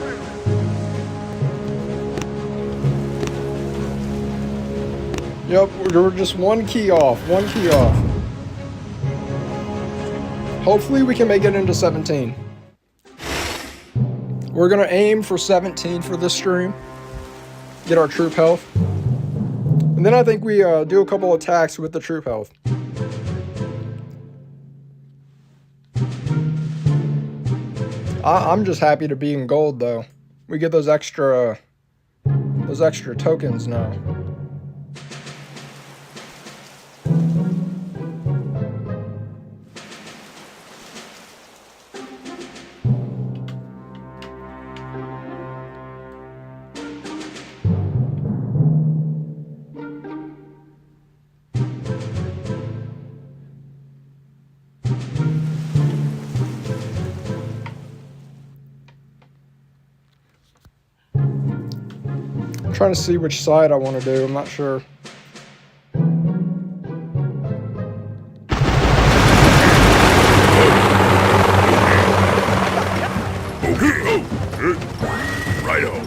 Yep, we're just one key off. One key off. Hopefully we can make it into 17. We're gonna aim for 17 for this stream. Get our troop health. And then I think we do a couple attacks with the troop health. I'm just happy to be in gold though. We get those extra tokens now. I'm trying to see which side I want to do. I'm not sure. Righto.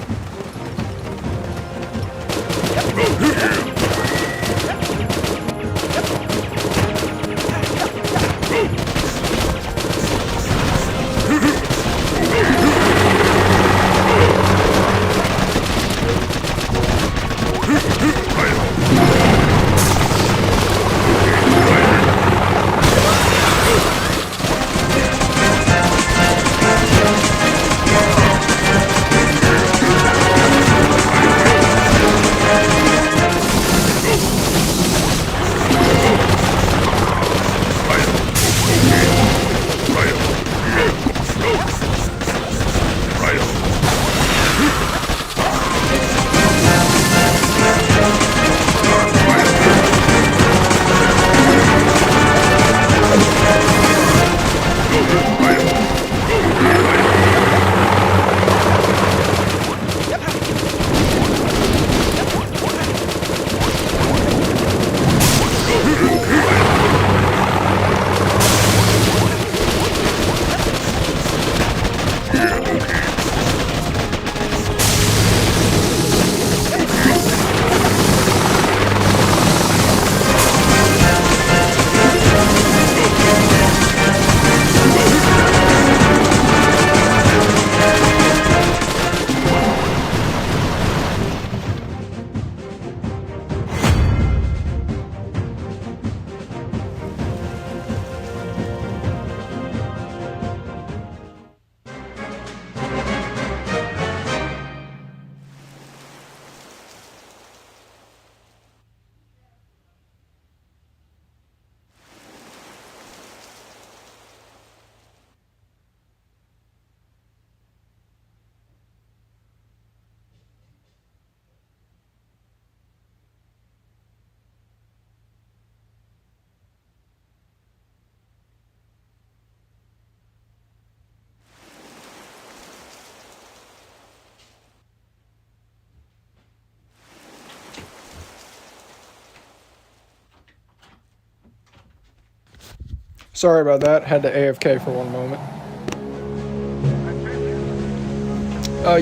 Sorry about that. Had to AFK for one moment.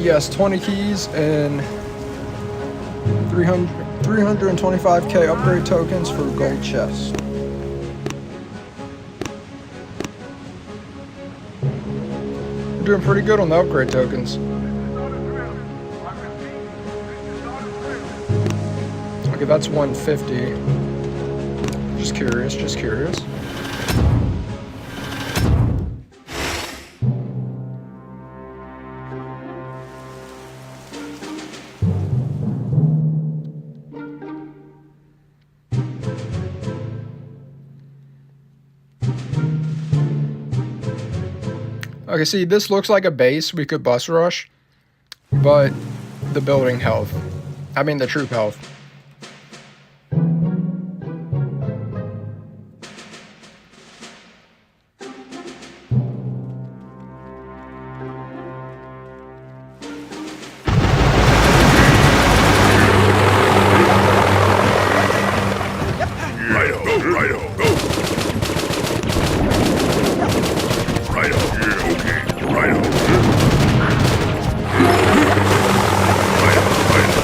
Yes, 20 keys and 325k upgrade tokens for gold chest. We're doing pretty good on the upgrade tokens. Okay, that's 150. Just curious, just curious. Okay, see, this looks like a base we could bus rush, but the building health. I mean, the troop health. Righto, righto, go. Righto, yeah, okay. Righto. Righto, righto.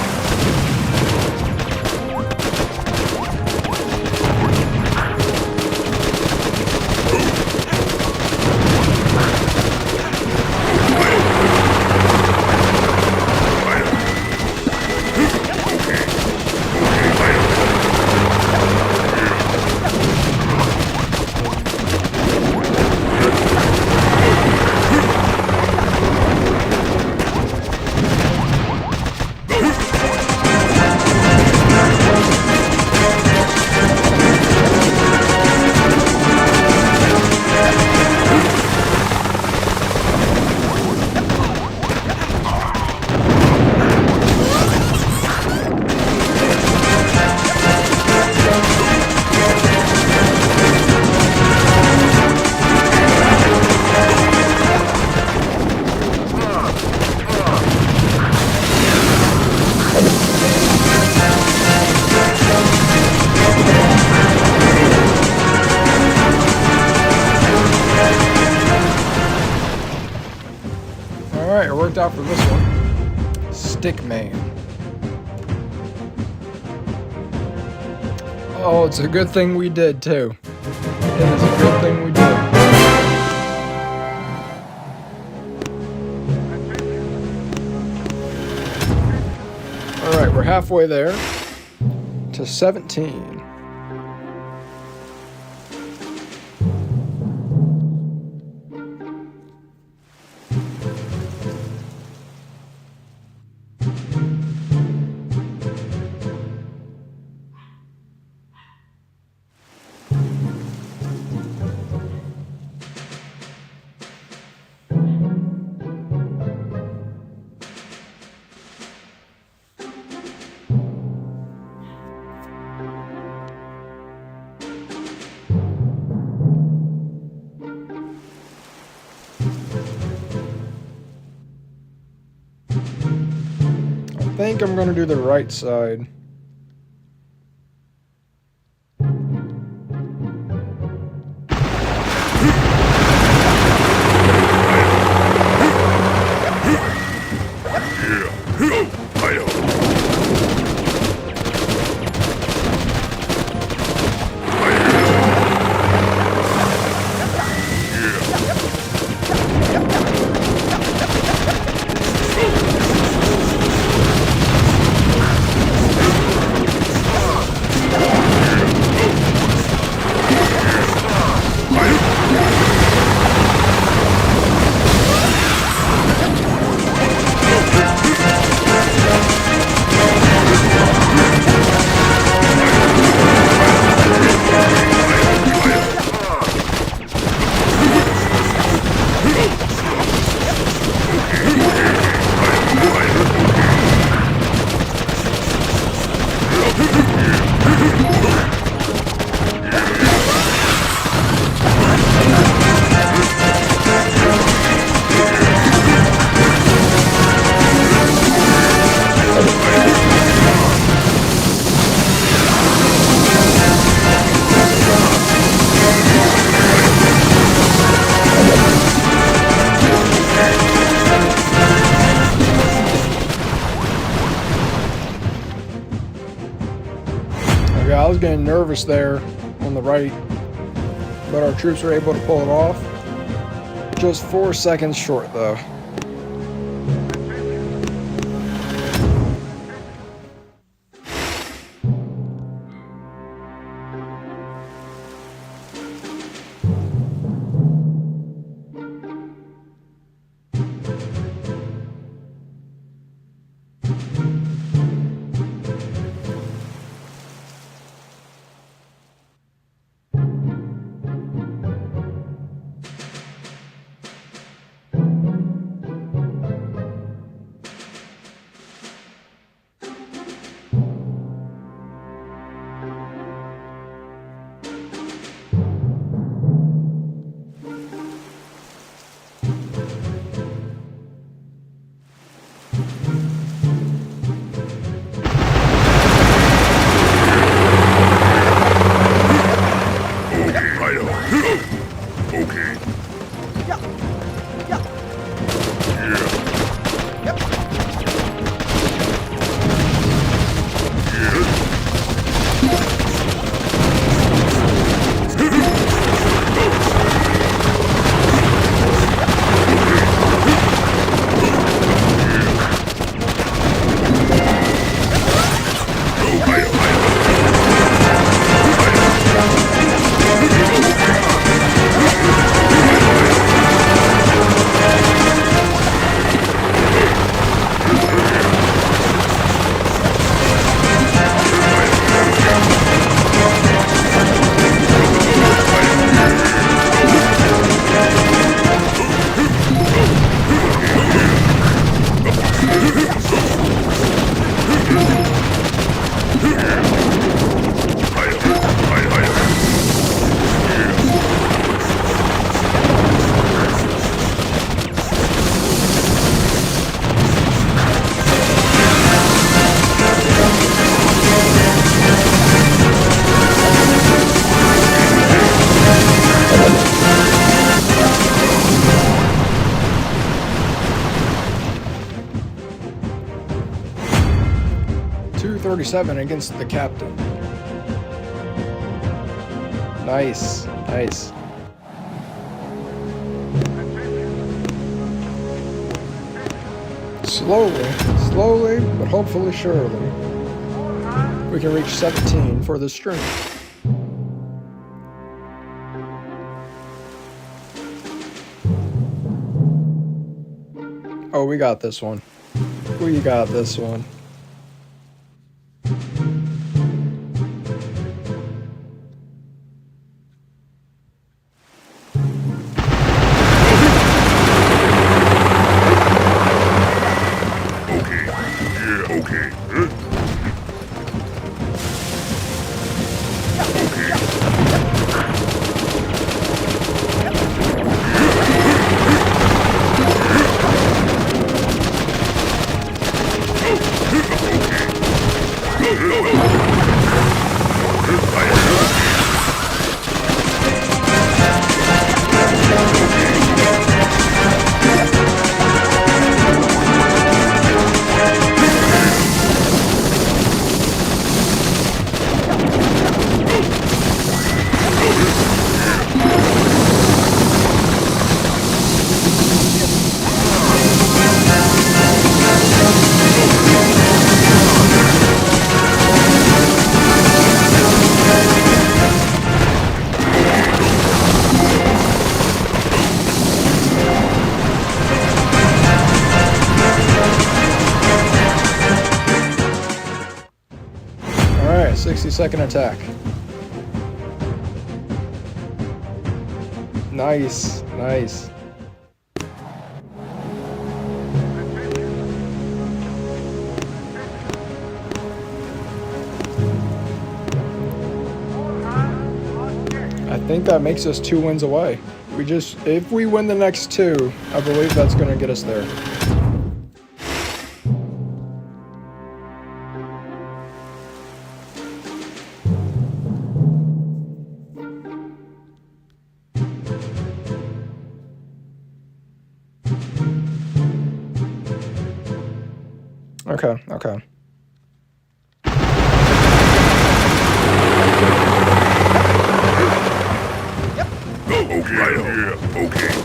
Alright, it worked out for this one. Stick man. Oh, it's a good thing we did too. It is a good thing we did. Alright, we're halfway there to 17. I think I'm gonna do the right side. I was getting nervous there on the right, but our troops were able to pull it off. Just 4 seconds short though. 37 against the captain. Nice, nice. Slowly, but hopefully surely, we can reach 17 for this stream. Oh, we got this one. We got this one. Alright, 60-second attack. Nice, nice. I think that makes us 2 wins away. If we win the next 2, I believe that's going to get us there. Okay, okay. Okay, yeah, okay.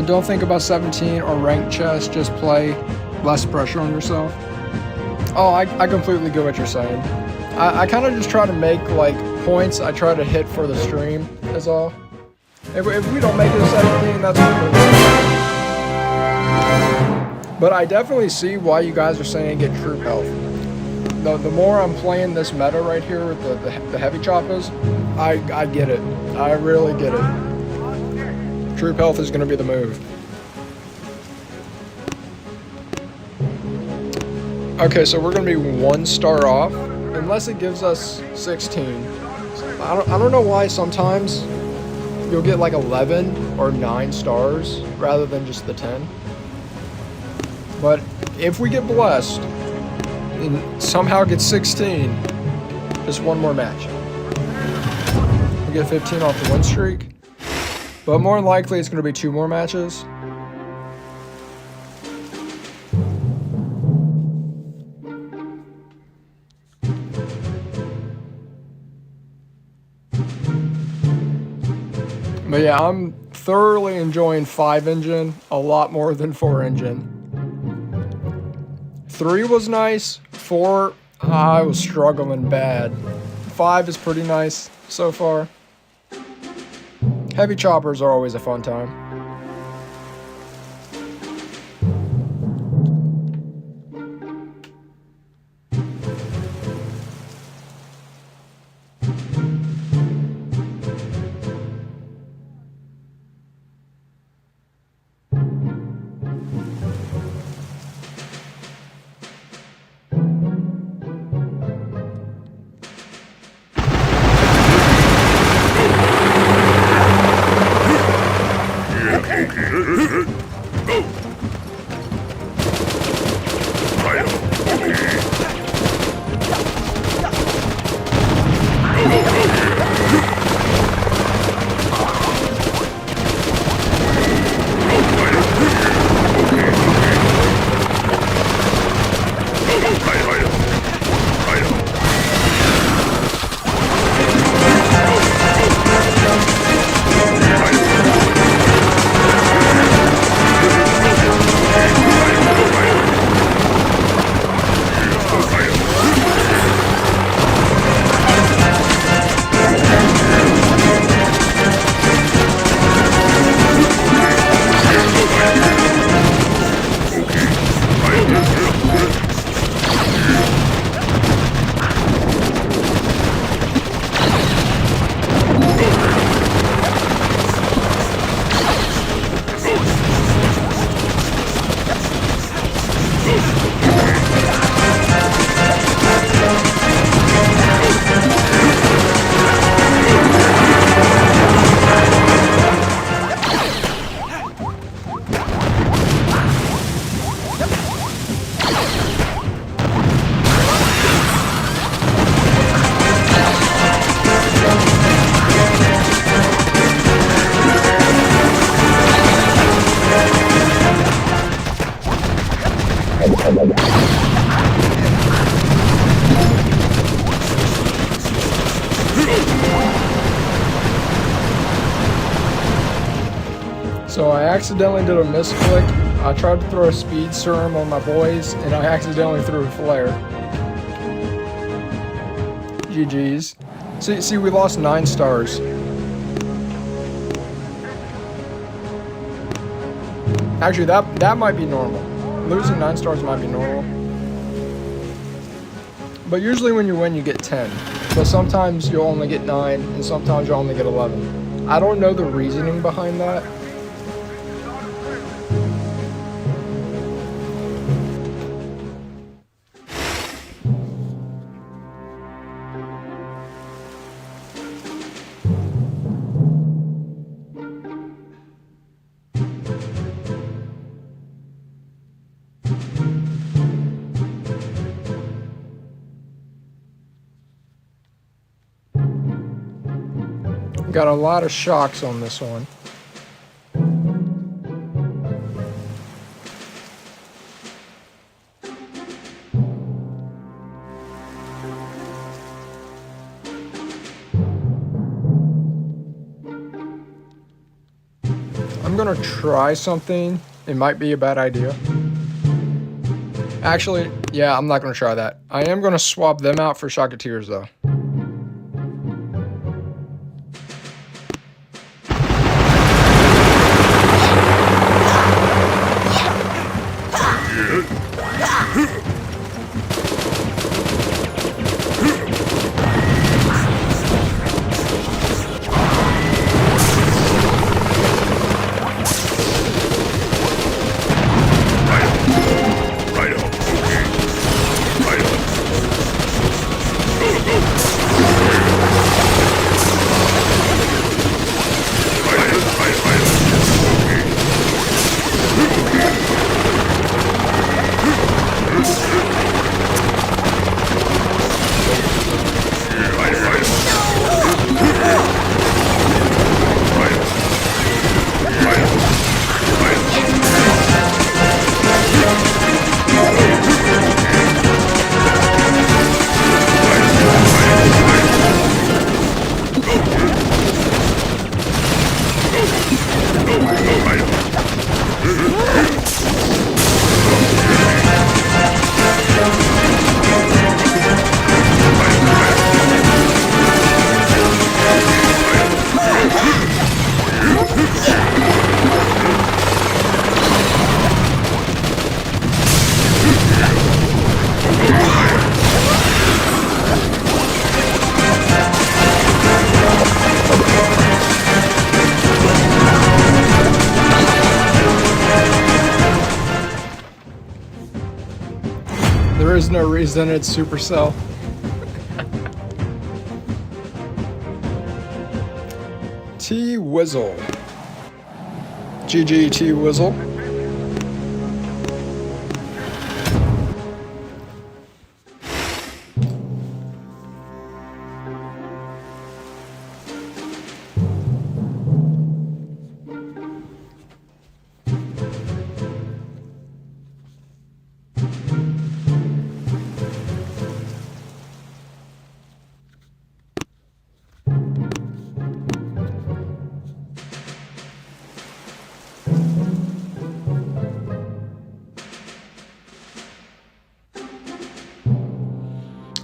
Don't think about 17 or ranked chess, just play less pressure on yourself. Oh, I completely get what you're saying. I kind of just try to make like points I try to hit for the stream is all. If we don't make it to 17, that's cool. But I definitely see why you guys are saying get troop health. The more I'm playing this meta right here with the heavy choppers, I get it. I really get it. Troop health is going to be the move. Okay, so we're going to be 1 star off, unless it gives us 16. I don't know why sometimes you'll get like 11 or 9 stars rather than just the 10. But if we get blessed and somehow get 16, just one more match. We get 15 off the win streak. But more than likely, it's going to be 2 more matches. But yeah, I'm thoroughly enjoying 5-engine a lot more than 4-engine. 3 was nice. 4, I was struggling bad. 5 is pretty nice so far. Heavy choppers are always a fun time. So I accidentally did a misclick. I tried to throw a speed serum on my boys, and I accidentally threw a flare. GG's. See, we lost 9 stars. Actually, that might be normal. Losing 9 stars might be normal. But usually when you win, you get 10. But sometimes you'll only get 9, and sometimes you'll only get 11. I don't know the reasoning behind that. Got a lot of shocks on this one. I'm gonna try something. It might be a bad idea. Actually, yeah, I'm not gonna try that. I am gonna swap them out for Shocketeers though. There is no reason, it's Supercell. T-Wizzle. GG T-Wizzle.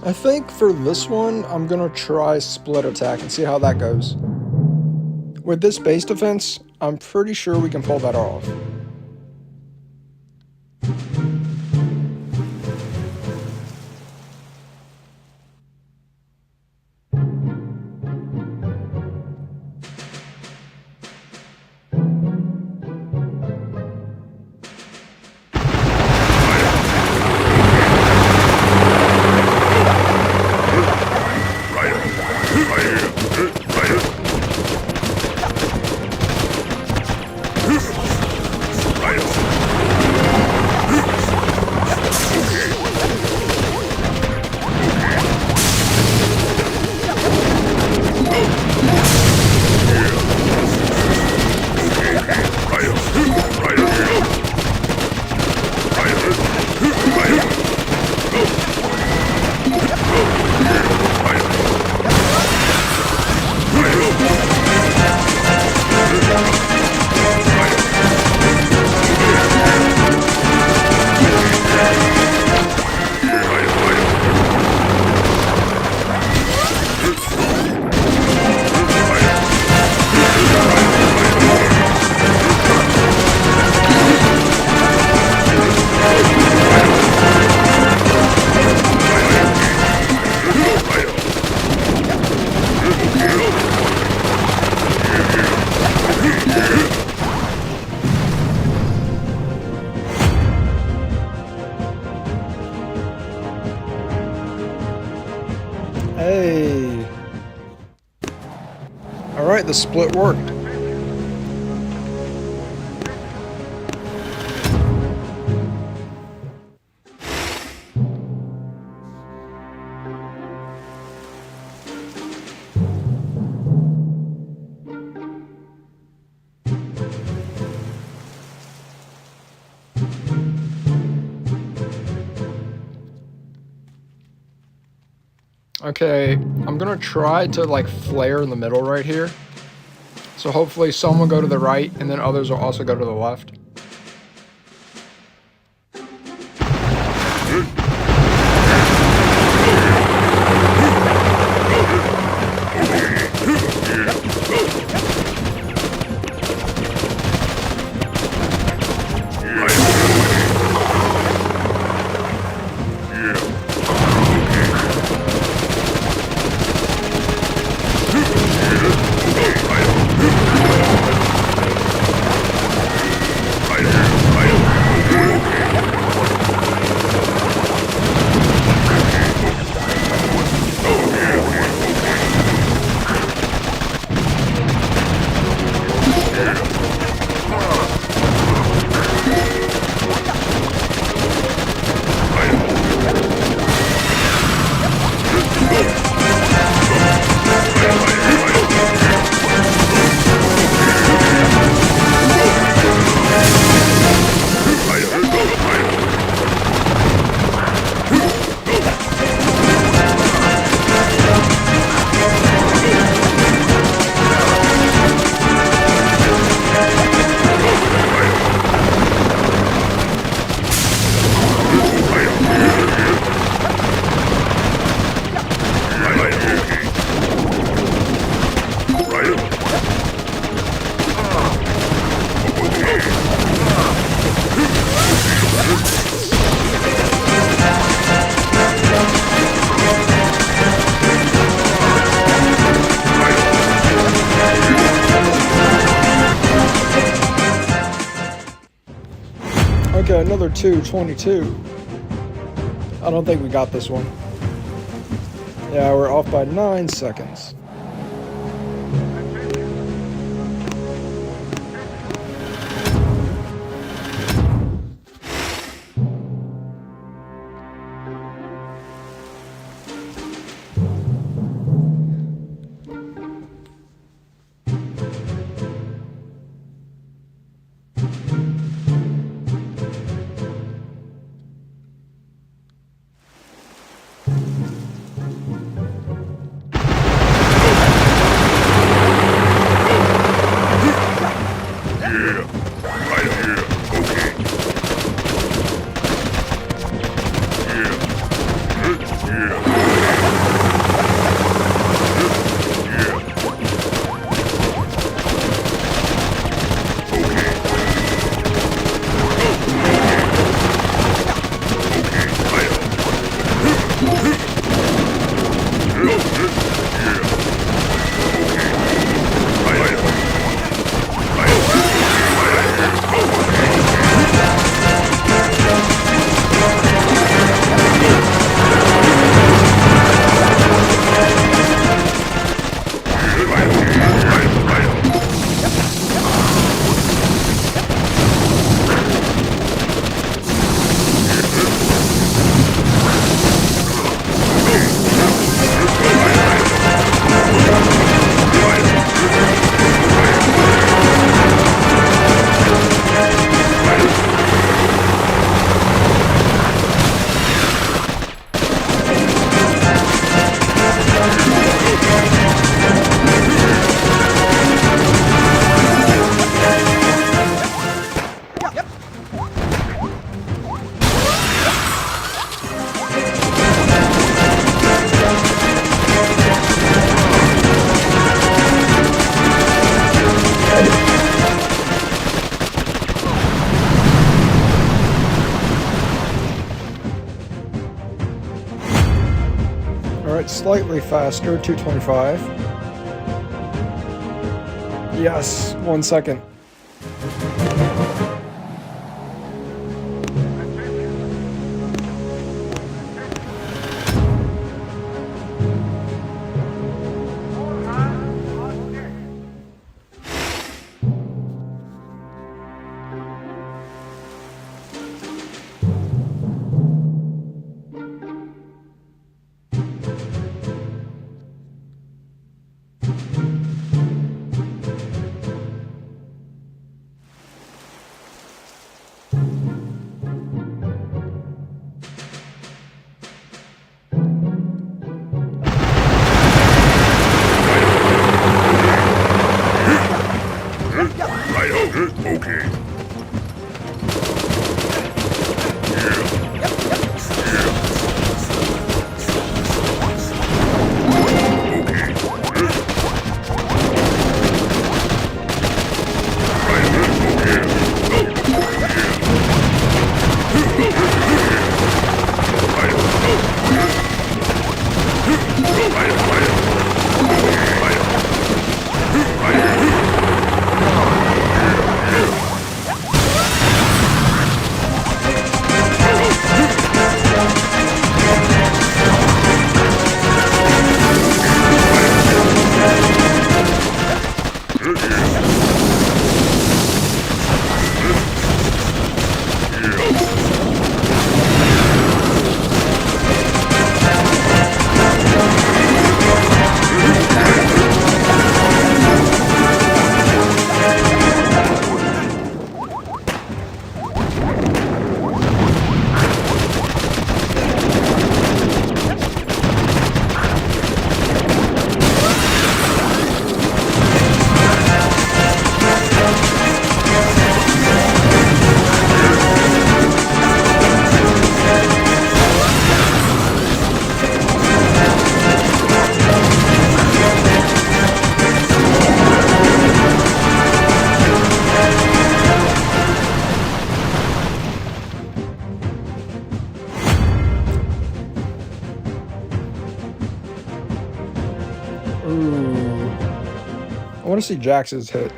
I think for this one, I'm gonna try split attack and see how that goes. With this base defense, I'm pretty sure we can pull that off. Hey. Alright, the split worked. Okay, I'm gonna try to like flare in the middle right here. So hopefully some will go to the right and then others will also go to the left. Okay, another 222. I don't think we got this one. Yeah, we're off by 9 seconds. Alright, slightly faster, 225. Yes, 1 second. Ooh. I want to see Jax's hit.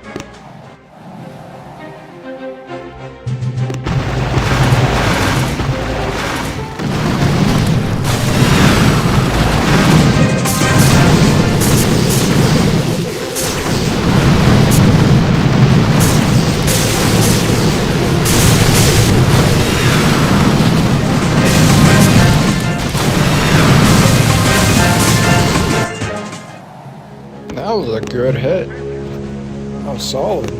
Good hit. Oh, solid.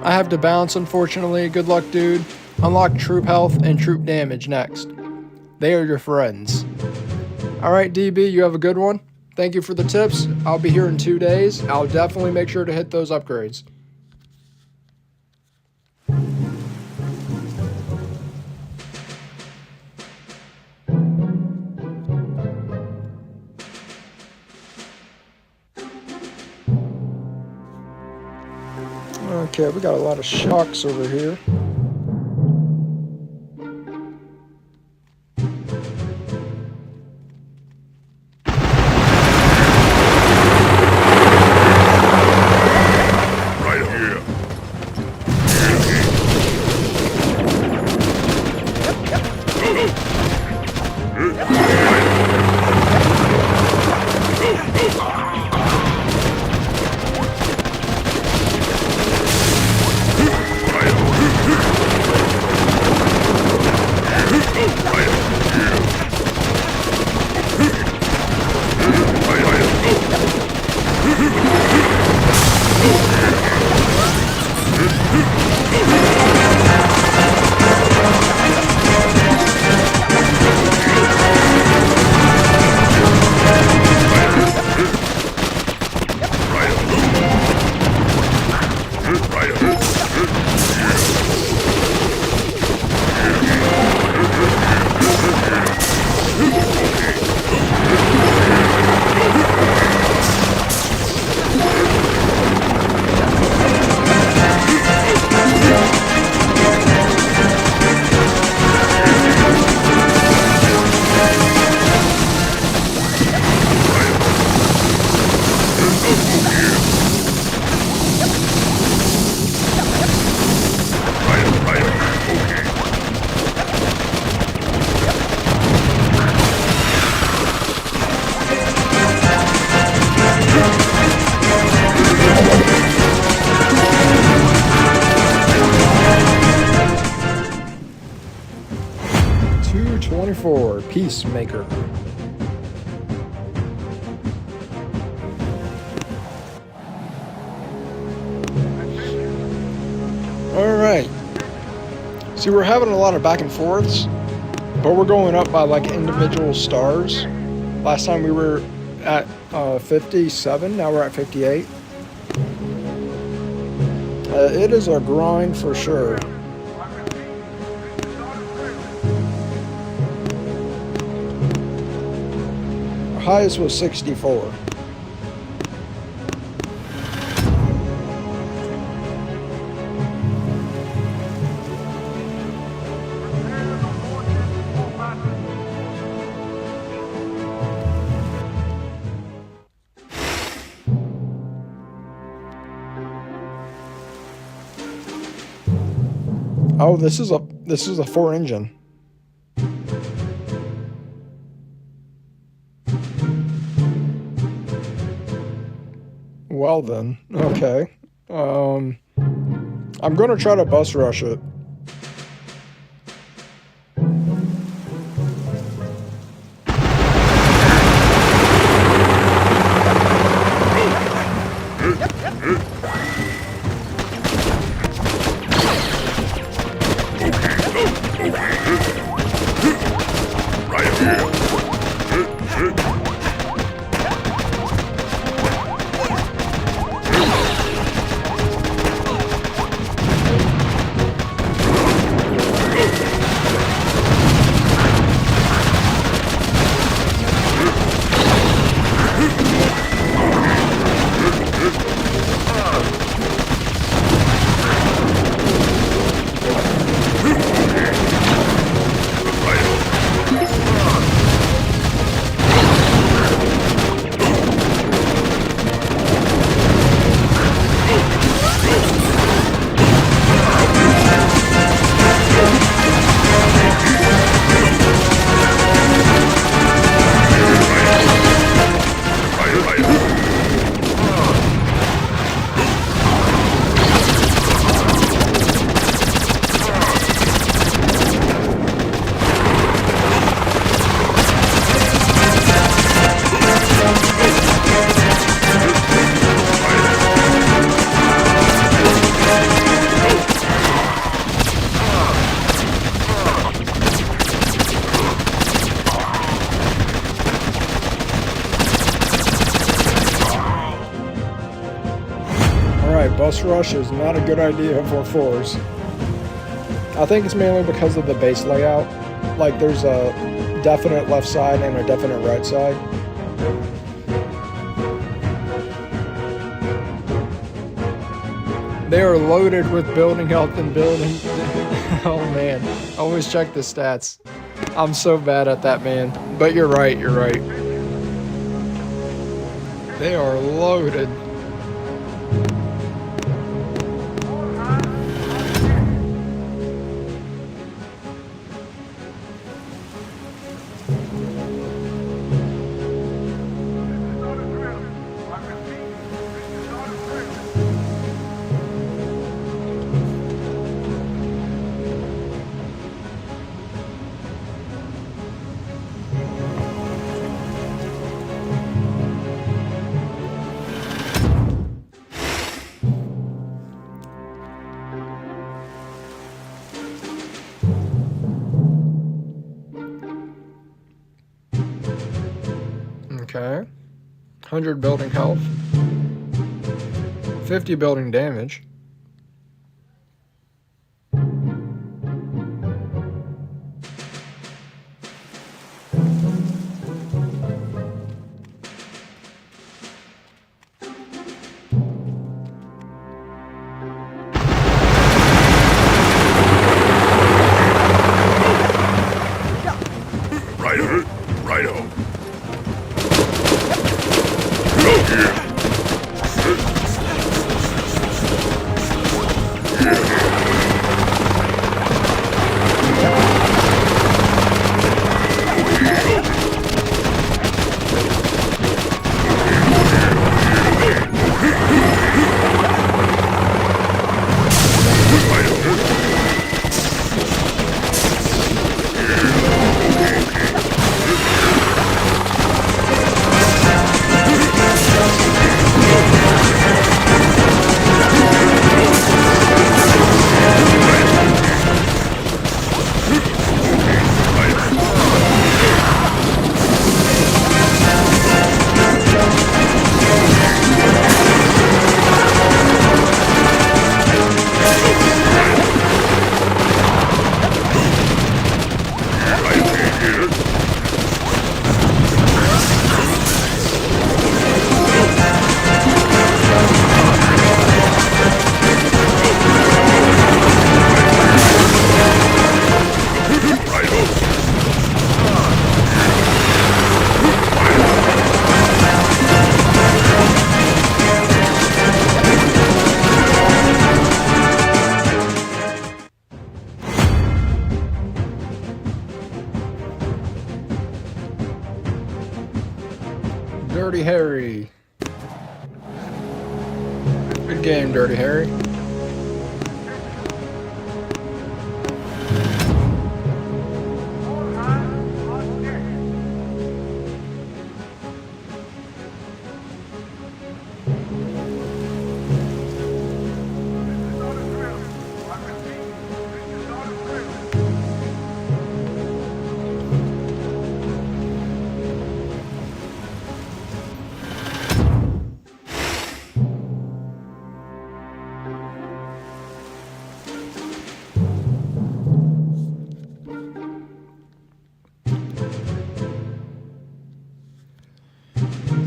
I have to bounce, unfortunately. Good luck, dude. Unlock troop health and troop damage next. They are your friends. Alright, DB, you have a good one. Thank you for the tips. I'll be here in 2 days. I'll definitely make sure to hit those upgrades. Okay, we got a lot of shocks over here. Peacemaker. Alright. See, we're having a lot of back and forths, but we're going up by like individual stars. Last time we were at 57, now we're at 58. It is a grind for sure. Highest was 64. Oh, this is a 4-engine. Well then, okay. I'm gonna try to bus rush it. right, bus rush is not a good idea for fours. I think it's mainly because of the base layout. Like, there's a definite left side and a definite right side. They are loaded with building health and building. Oh man, always check the stats. I'm so bad at that, man. But you're right, you're right. They are loaded. Okay. 100 building health. 50 building damage. Righto. Dirty Harry. Good game, Dirty Harry.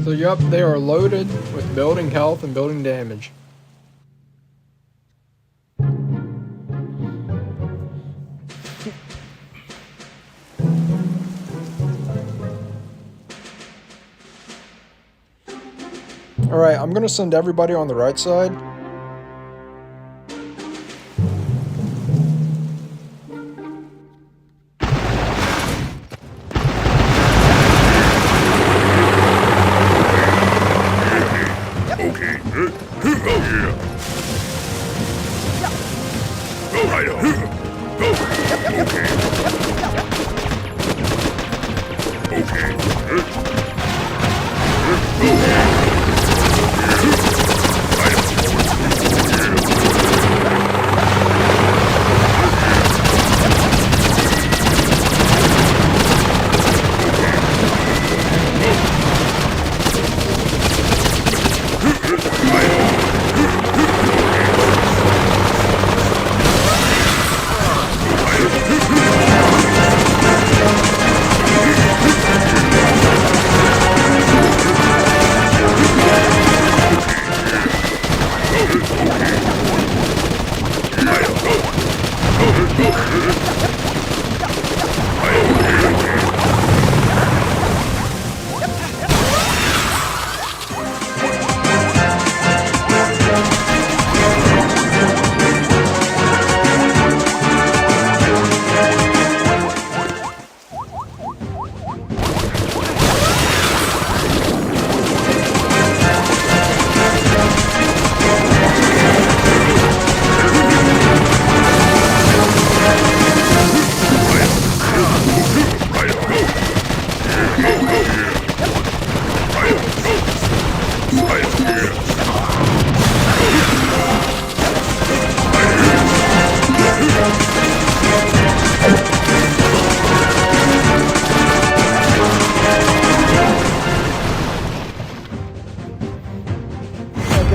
So yup, they are loaded with building health and building damage. Alright, I'm gonna send everybody on the right side.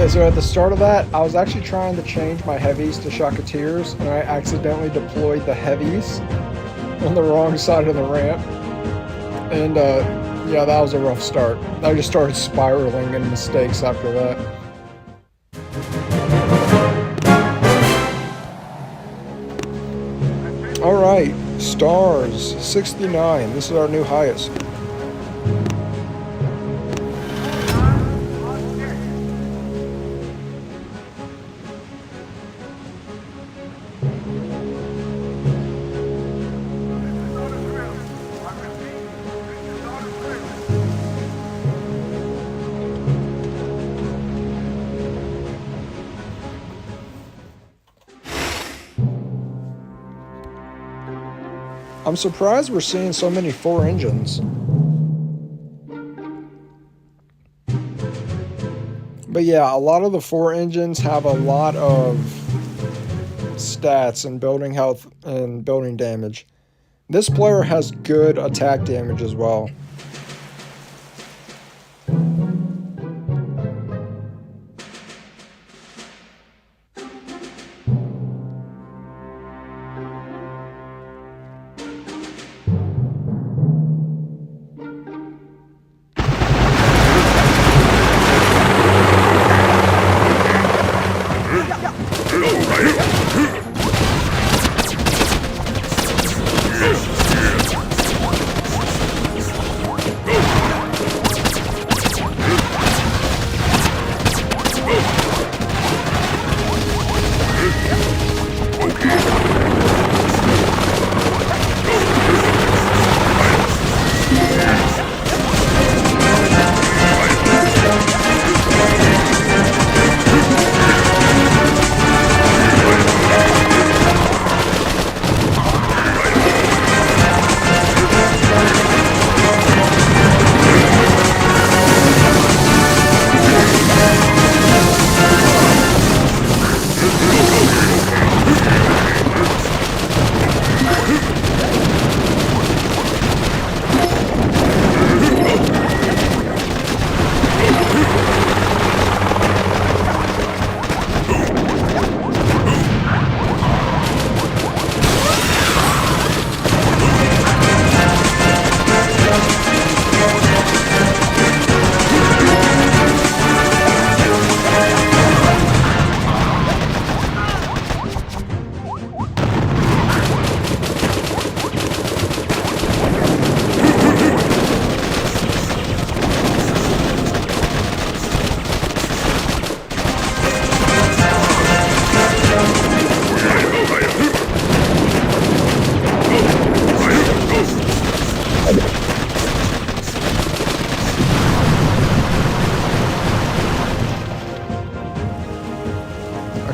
Okay, so at the start of that, I was actually trying to change my heavies to Shocketeers, and I accidentally deployed the heavies on the wrong side of the ramp. And yeah, that was a rough start. I just started spiraling in mistakes after that. Alright, stars, 69. This is our new highest. I'm surprised we're seeing so many 4 engines. But yeah, a lot of the 4 engines have a lot of stats and building health and building damage. This player has good attack damage as well.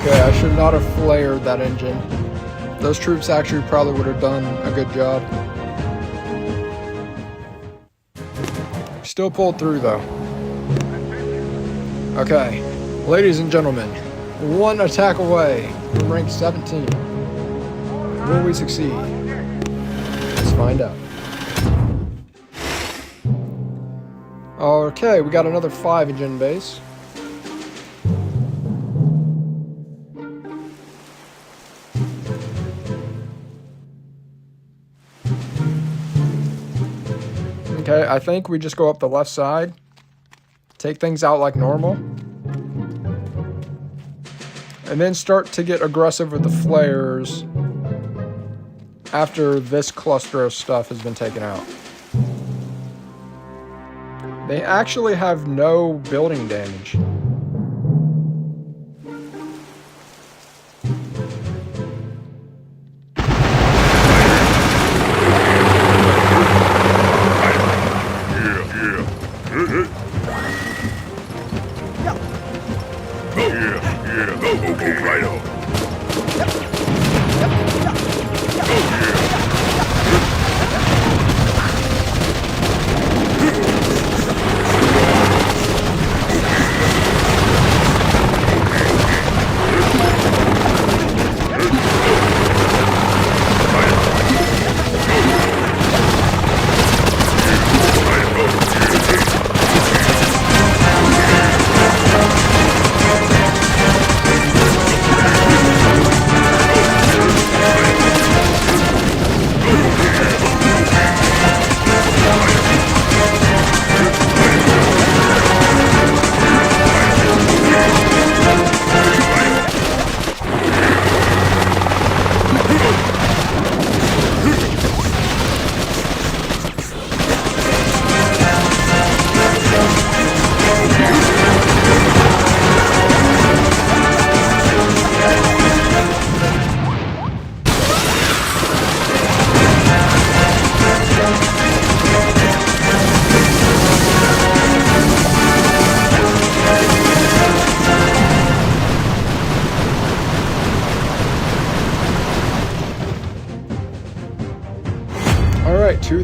Okay, I should not have flared that engine. Those troops actually probably would have done a good job. Still pulled through though. Okay, ladies and gentlemen, 1 attack away from rank 17. Will we succeed? Let's find out. Okay, we got another 5 engine base. Okay, I think we just go up the left side, take things out like normal, and then start to get aggressive with the flares after this cluster of stuff has been taken out. They actually have no building damage.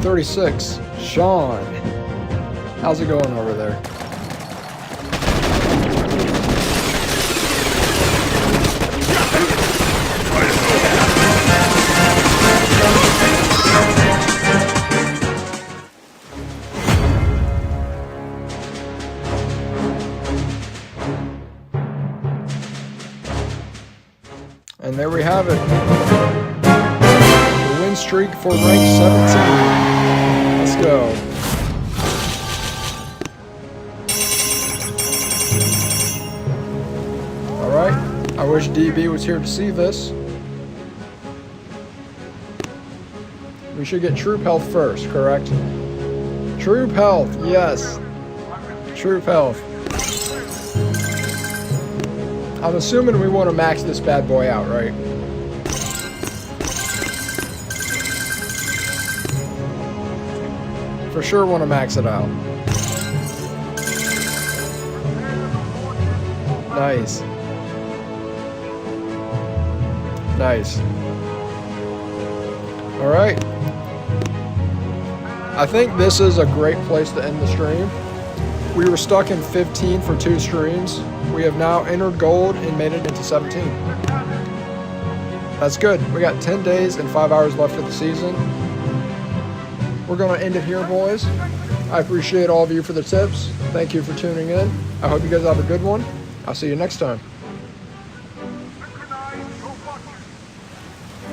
36. Sean. How's it going over there? And there we have it. The win streak for rank 17. Let's go. Alright. I wish DB was here to see this. We should get troop health first, correct? Troop health, yes. Troop health. I'm assuming we want to max this bad boy out, right? For sure want to max it out. Nice. Nice. Alright. I think this is a great place to end the stream. We were stuck in 15 for 2 streams. We have now entered gold and made it into 17. That's good. We got 10 days and 5 hours left of the season. We're going to end it here, boys. I appreciate all of you for the tips. Thank you for tuning in. I hope you guys have a good one. I'll see you next time.